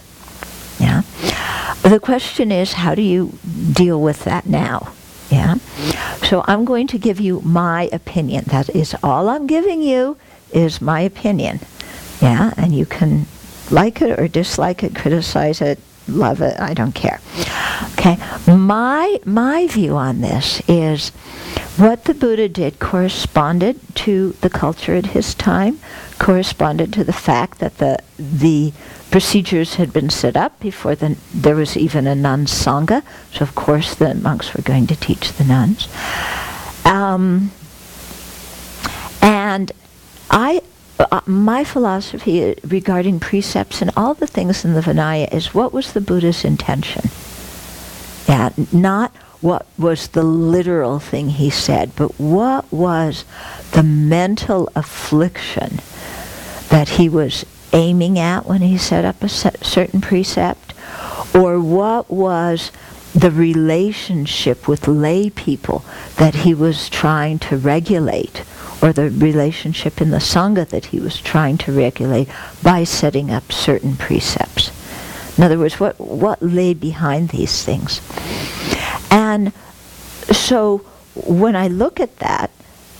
Yeah. The question is, how do you deal with that now? Yeah. So I'm going to give you my opinion. That is all I'm giving you, is my opinion. Yeah, and you can like it or dislike it, criticize it, love it, I don't care. Okay, my view on this is what the Buddha did corresponded to the culture at his time, corresponded to the fact that the procedures had been set up before there was even a nun sangha, so of course the monks were going to teach the nuns. And my philosophy regarding precepts and all the things in the Vinaya is, what was the Buddha's intention? Yeah, not what was the literal thing he said, but what was the mental affliction that he was aiming at when he set up a certain precept, or what was the relationship with lay people that he was trying to regulate, or the relationship in the Sangha that he was trying to regulate by setting up certain precepts. In other words, what lay behind these things? And so when I look at that,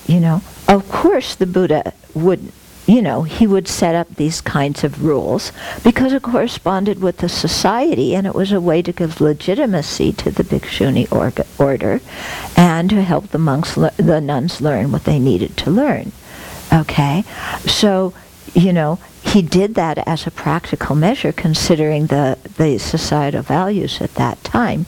you know, of course the Buddha would he would set up these kinds of rules because it corresponded with the society, and it was a way to give legitimacy to the Bhikshuni order and to help the nuns learn what they needed to learn. Okay? So, he did that as a practical measure considering the societal values at that time.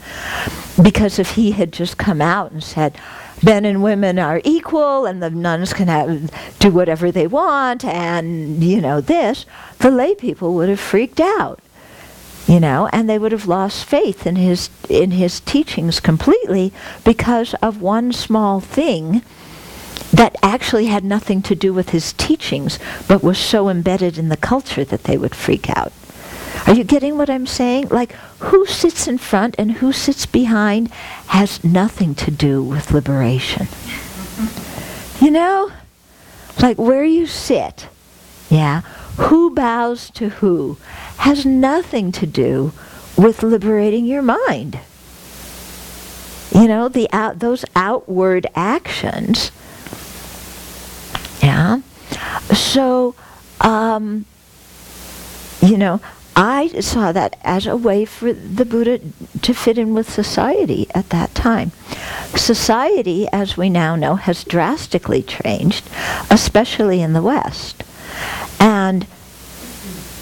Because if he had just come out and said, men and women are equal and the nuns can do whatever they want and, the lay people would have freaked out, and they would have lost faith in his teachings completely because of one small thing that actually had nothing to do with his teachings, but was so embedded in the culture that they would freak out. Are you getting what I'm saying? Like, who sits in front and who sits behind has nothing to do with liberation. Like where you sit, who bows to who, has nothing to do with liberating your mind. Those outward actions. Yeah. So, I saw that as a way for the Buddha to fit in with society at that time. Society, as we now know, has drastically changed, especially in the West. And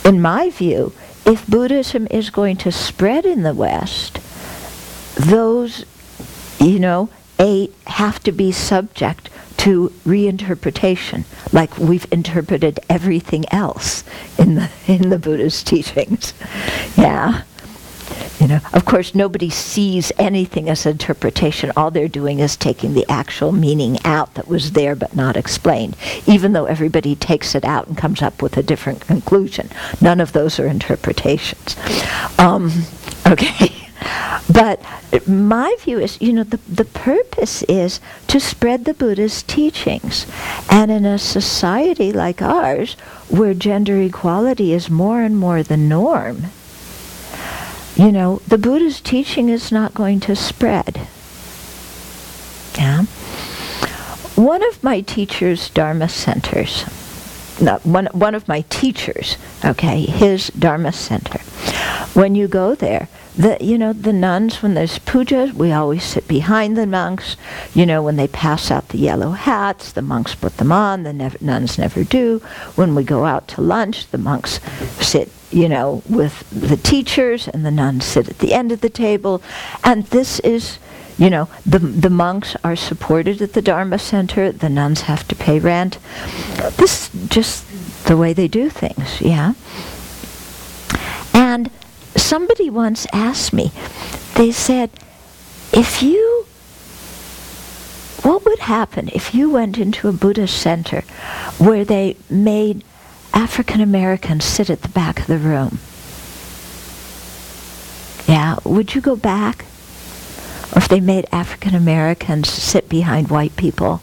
in my view, if Buddhism is going to spread in the West, those, eight have to be subject to reinterpretation, like we've interpreted everything else in the Buddha's teachings. Yeah. Of course, nobody sees anything as interpretation. All they're doing is taking the actual meaning out that was there but not explained, even though everybody takes it out and comes up with a different conclusion. None of those are interpretations. Okay. But my view is, the purpose is to spread the Buddha's teachings. And in a society like ours, where gender equality is more and more the norm, the Buddha's teaching is not going to spread. Yeah. One of my teachers' Dharma centers, one of my teachers, his Dharma center, when you go there, the nuns, when there's puja, we always sit behind the monks. When they pass out the yellow hats, the monks put them on, the nuns never do. When we go out to lunch, the monks sit, with the teachers, and the nuns sit at the end of the table. And this is, the monks are supported at the Dharma Center, the nuns have to pay rent. This is just the way they do things, yeah? And somebody once asked me, they said, what would happen if you went into a Buddhist center where they made African Americans sit at the back of the room? Yeah, would you go back? Or if they made African Americans sit behind white people,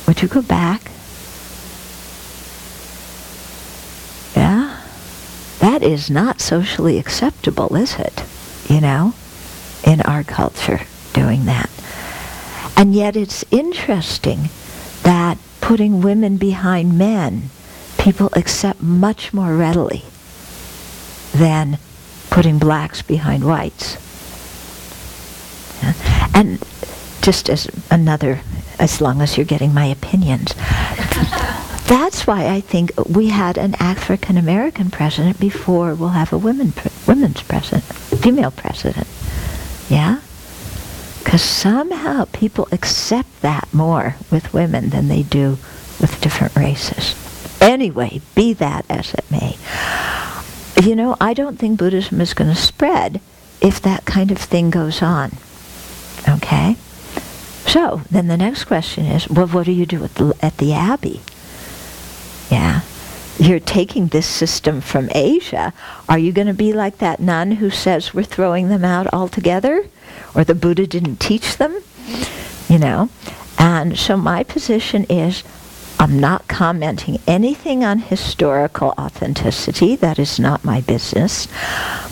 would you go back? Yeah? That is not socially acceptable, is it? In our culture, doing that. And yet it's interesting that putting women behind men, people accept much more readily than putting blacks behind whites. Yeah? And just as long as you're getting my opinions, that's why I think we had an African American president before we'll have a women's president, female president. Yeah? Because somehow people accept that more with women than they do with different races. Anyway, be that as it may. I don't think Buddhism is going to spread if that kind of thing goes on. Okay? So, then the next question is, well, what do you do at the Abbey? Yeah. You're taking this system from Asia. Are you going to be like that nun who says we're throwing them out altogether? Or the Buddha didn't teach them? And so my position is, I'm not commenting anything on historical authenticity. That is not my business.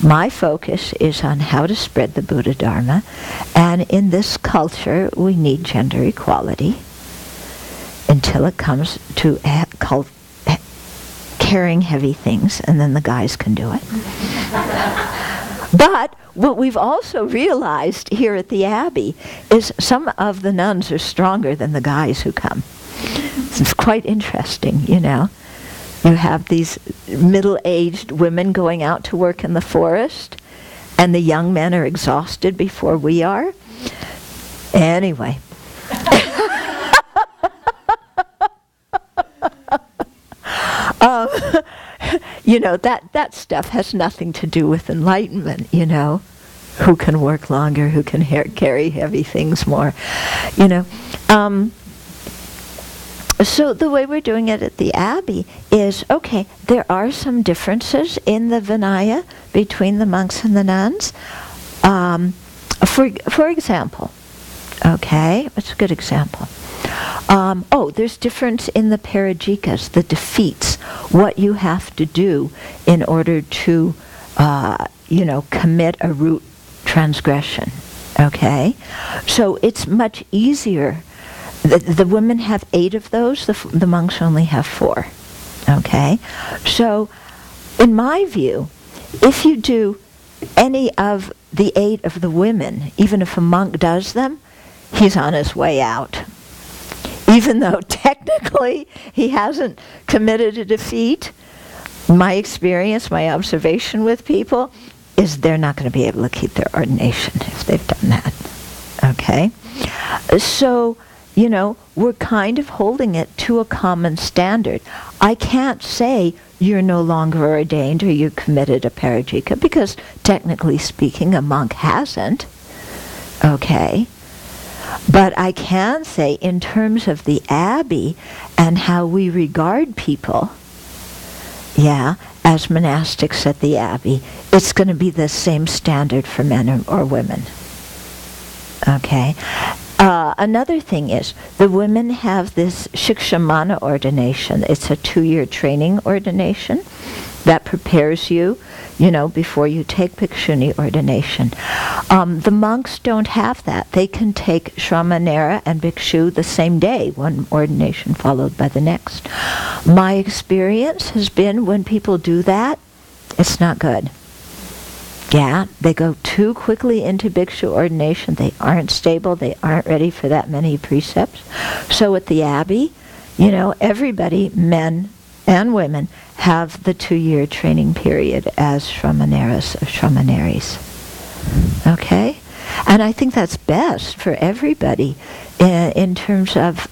My focus is on how to spread the Buddha Dharma. And in this culture, we need gender equality. until it comes to carrying heavy things, and then the guys can do it. But what we've also realized here at the Abbey is some of the nuns are stronger than the guys who come. It's quite interesting, you know. You have these middle-aged women going out to work in the forest, and the young men are exhausted before we are. Anyway. You know, that stuff has nothing to do with enlightenment, you know. Who can work longer, who can carry heavy things more, you know. So the way we're doing it at the Abbey is, okay, there are some differences in the Vinaya between the monks and the nuns. For example, okay, what's a good example? There's difference in the parajikas, the defeats, what you have to do in order to, commit a root transgression, okay? So it's much easier. The women have 8 of those, the monks only have 4, okay? So, in my view, if you do any of the 8 of the women, even if a monk does them, he's on his way out. Even though technically he hasn't committed a defeat, my experience, my observation with people is they're not going to be able to keep their ordination if they've done that, okay? So, you know, we're kind of holding it to a common standard. I can't say you're no longer ordained or you committed a parajika because technically speaking a monk hasn't, okay? But I can say in terms of the Abbey and how we regard people, as monastics at the Abbey, it's going to be the same standard for men or women. Okay? Another thing is, the women have this shikshamana ordination. It's a 2-year training ordination that prepares you, you know, before you take bhikshuni ordination. The monks don't have that. They can take shramanera and bhikshu the same day, one ordination followed by the next. My experience has been when people do that, it's not good. Yeah, they go too quickly into bhikshu ordination. They aren't stable. They aren't ready for that many precepts. So at the Abbey, you know, everybody, men and women, have the 2-year training period as shramaneras or shramaneris. Okay? And I think that's best for everybody in terms of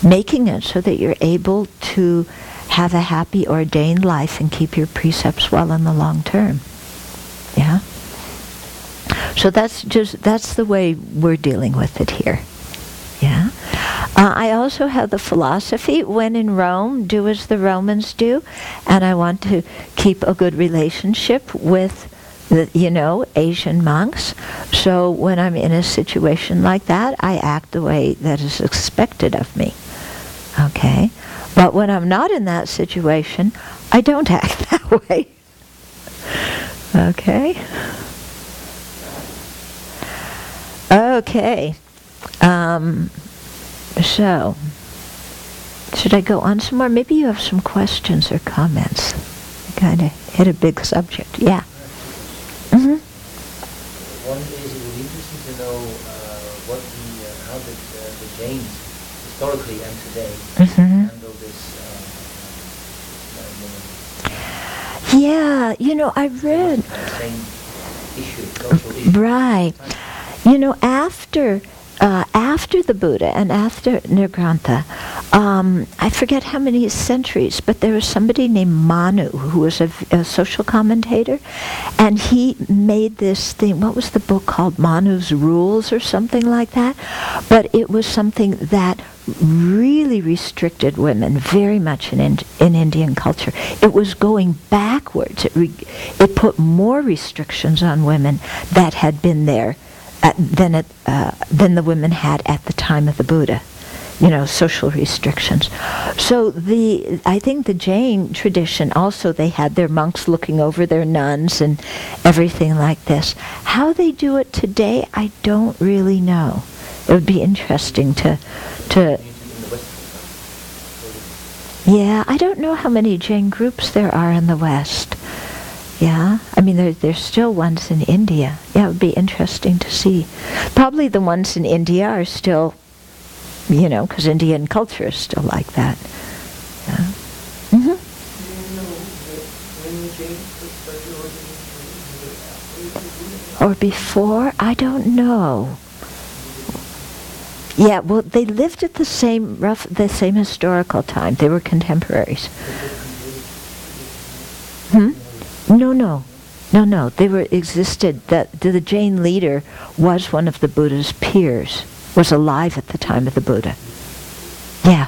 making it so that you're able to have a happy ordained life and keep your precepts well in the long term. Yeah? So that's the way we're dealing with it here. Yeah? I also have the philosophy, when in Rome, do as the Romans do, and I want to keep a good relationship with the, you know, Asian monks. So when I'm in a situation like that, I act the way that is expected of me. Okay? But when I'm not in that situation, I don't act that way. Okay? Okay. So, should I go on some more? Maybe you have some questions or comments. Kind of hit a big subject. Yeah. Mm-hmm. One is, it would be interesting to know how the Jains, historically and today, handle this. Yeah, you know, I read. Same issue, social issue. Right. You know, after the Buddha and after Nirgrantha, I forget how many centuries, but there was somebody named Manu who was a social commentator, and he made this thing. What was the book called? Manu's Rules or something like that? But it was something that really restricted women very much in Indian culture. It was going backwards. It put more restrictions on women that had been there than the women had at the time of the Buddha, you know, social restrictions. So I think the Jain tradition also, they had their monks looking over their nuns and everything like this. How they do it today, I don't really know. It would be interesting to Yeah, I don't know how many Jain groups there are in the West. Yeah, I mean, there's still ones in India. Yeah, it would be interesting to see. Probably the ones in India are still, because Indian culture is still like that. Yeah. Mm-hmm. Or before? I don't know. Yeah, well, they lived at the same historical time. They were contemporaries. No. They existed. The Jain leader was one of the Buddha's peers. Was alive at the time of the Buddha. Yeah.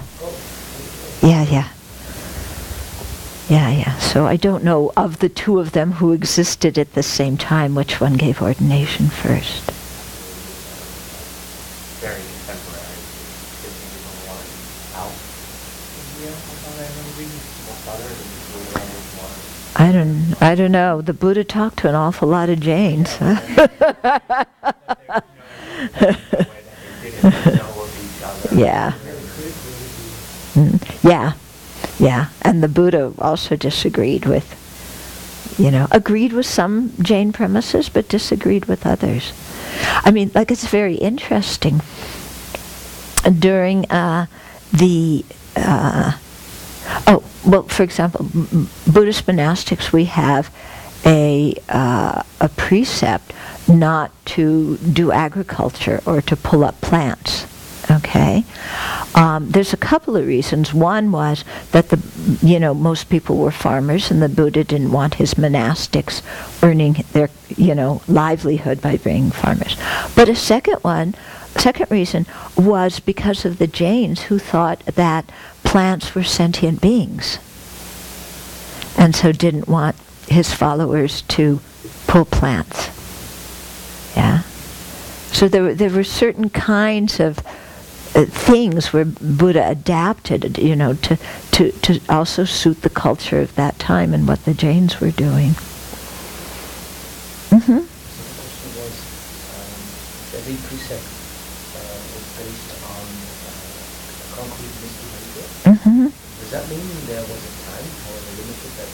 So I don't know of the two of them who existed at the same time, which one gave ordination first. Very contemporary. I don't know. The Buddha talked to an awful lot of Jains. Yeah. Yeah. And the Buddha also disagreed with, agreed with some Jain premises, but disagreed with others. I mean, it's very interesting. During for example, Buddhist monastics, we have a precept not to do agriculture or to pull up plants. Okay, there's a couple of reasons. One was that most people were farmers, and the Buddha didn't want his monastics earning their livelihood by being farmers. But a second reason was because of the Jains, who thought that plants were sentient beings, and so didn't want his followers to pull plants. Yeah. So there were certain kinds of things where Buddha adapted, to also suit the culture of that time and what the Jains were doing. Mm-hmm. The question was, every precept was based on a concrete misbehavior. Mm-hmm. Does that mean there was a time or a limited that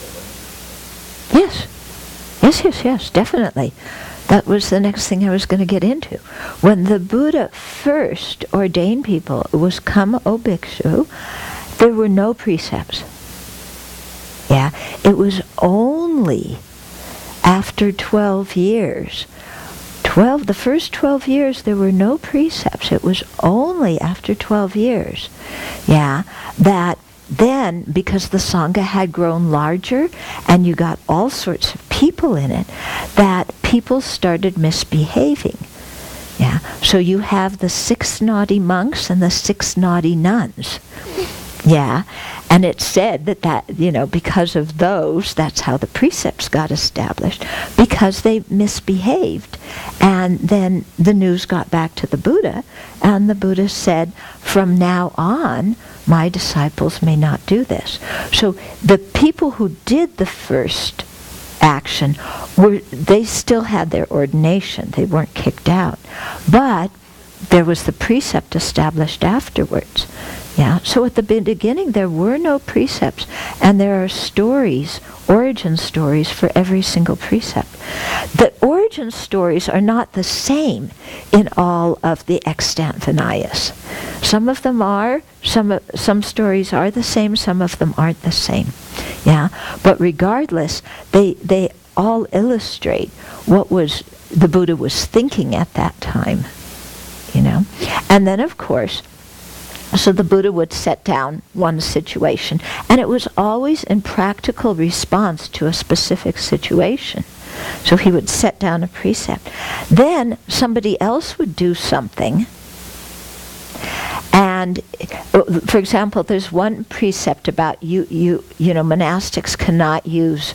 Yes, definitely. That was the next thing I was going to get into. When the Buddha first ordained people, it was "Come, O Bhikshu," there were no precepts. Yeah, it was only after 12 years. The first 12 years there were no precepts. It was only after 12 years, that then, because the Sangha had grown larger and you got all sorts of people in it, that people started misbehaving. Yeah. So you have the 6 naughty monks and the 6 naughty nuns. Yeah. And it's said that because of those, that's how the precepts got established, because they misbehaved. And then the news got back to the Buddha, and the Buddha said, from now on, my disciples may not do this. So the people who did the first action, they still had their ordination. They weren't kicked out. But there was the precept established afterwards. Yeah. So at the beginning there were no precepts, and there are stories, origin stories, for every single precept. The origin stories are not the same in all of the extant Vinayas. Some of them are, some stories are the same, some of them aren't the same. Yeah. But regardless, they all illustrate what the Buddha was thinking at that time. And then of course, so the Buddha would set down one situation, and it was always in practical response to a specific situation. So he would set down a precept. Then somebody else would do something, and for example, there's one precept about monastics cannot use,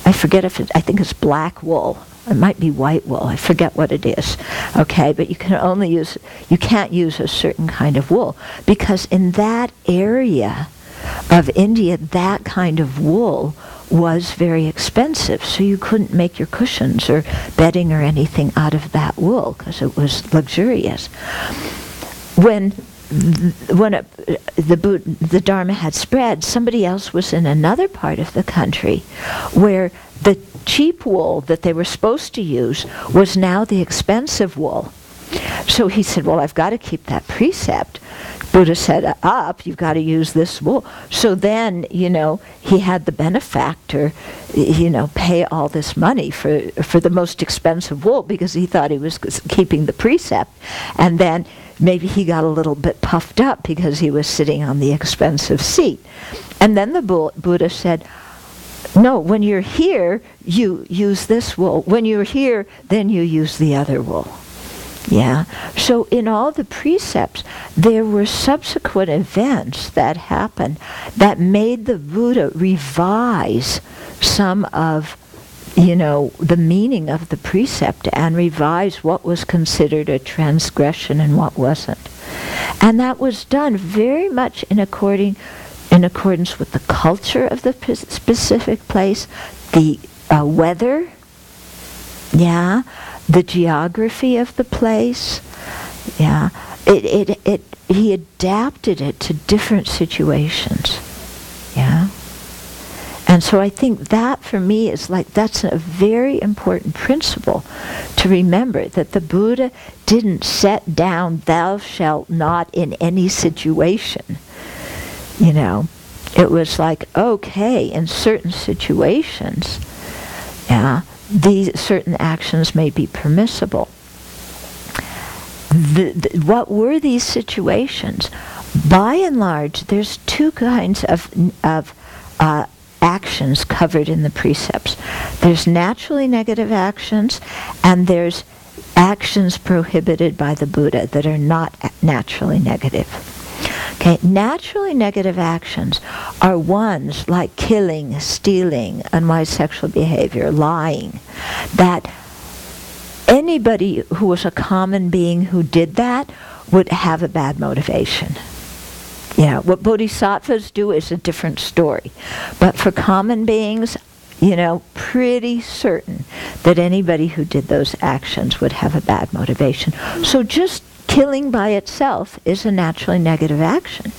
I think it's black wool. It might be white wool. I forget what it is. Okay, but you can't use a certain kind of wool, because in that area of India, that kind of wool was very expensive. So you couldn't make your cushions or bedding or anything out of that wool because it was luxurious. When the Dharma had spread, somebody else was in another part of the country where the cheap wool that they were supposed to use was now the expensive wool. So he said, well, I've got to keep that precept. Buddha said, you've got to use this wool. So then, he had the benefactor, pay all this money for the most expensive wool because he thought he was keeping the precept. And then maybe he got a little bit puffed up because he was sitting on the expensive seat. And then the Buddha said, no, when you're here, you use this wool. When you're here, then you use the other wool. Yeah. So in all the precepts, there were subsequent events that happened that made the Buddha revise some of, the meaning of the precept and revise what was considered a transgression and what wasn't. And that was done very much in accordance with the culture of the specific place, the weather, the geography of the place, he adapted it to different situations, And so I think that for me is that's a very important principle to remember, that the Buddha didn't set down, thou shalt not in any situation, It was okay, in certain situations, these certain actions may be permissible. What were these situations? By and large, there's two kinds of actions covered in the precepts. There's naturally negative actions, and there's actions prohibited by the Buddha that are not naturally negative. Okay, naturally negative actions are ones like killing, stealing, unwise sexual behavior, lying, that anybody who was a common being who did that would have a bad motivation. What bodhisattvas do is a different story. But for common beings, pretty certain that anybody who did those actions would have a bad motivation. So just killing by itself is a naturally negative action.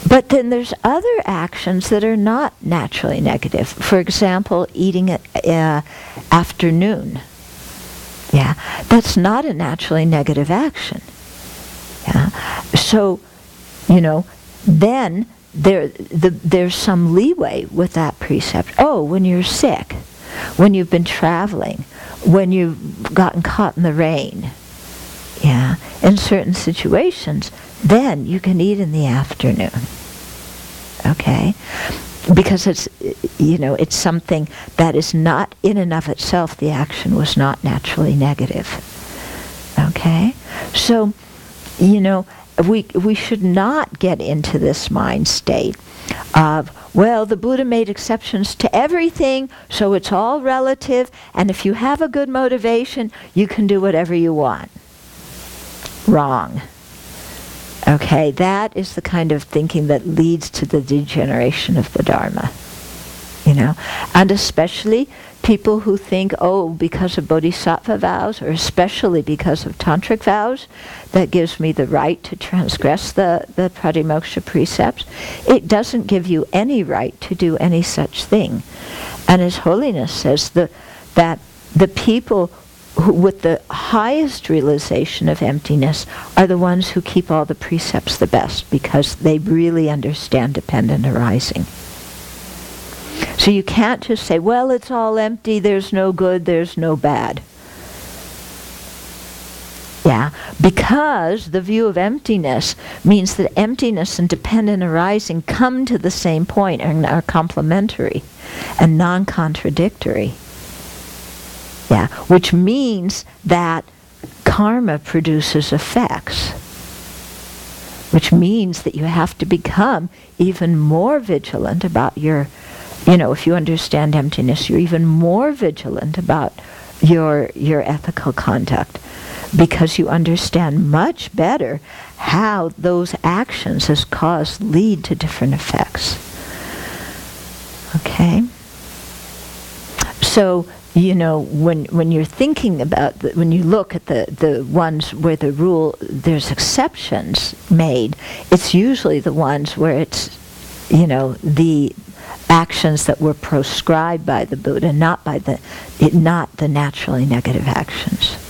But then there's other actions that are not naturally negative. For example, eating at afternoon. That's not a naturally negative action. So, then there's some leeway with that precept. When you're sick, when you've been traveling, when you've gotten caught in the rain, in certain situations, then you can eat in the afternoon. Okay? Because it's something that is not in and of itself, the action was not naturally negative. Okay? So, we should not get into this mind state of, the Buddha made exceptions to everything, so it's all relative, and if you have a good motivation, you can do whatever you want. Wrong. Okay, that is the kind of thinking that leads to the degeneration of the Dharma. And especially people who think, because of bodhisattva vows, or especially because of tantric vows, that gives me the right to transgress the pratimoksha precepts. It doesn't give you any right to do any such thing. And His Holiness says that the people who, with the highest realization of emptiness, are the ones who keep all the precepts the best, because they really understand dependent arising. So you can't just say, it's all empty, there's no good, there's no bad. Because the view of emptiness means that emptiness and dependent arising come to the same point and are complementary and non-contradictory. Which means that karma produces effects. Which means that you have to become even more vigilant about your, if you understand emptiness, you're even more vigilant about your ethical conduct, because you understand much better how those actions as cause lead to different effects. Okay? So, when you're thinking about, when you look at the ones where the rule, there's exceptions made, it's usually the ones where it's, the actions that were proscribed by the Buddha, not the naturally negative actions.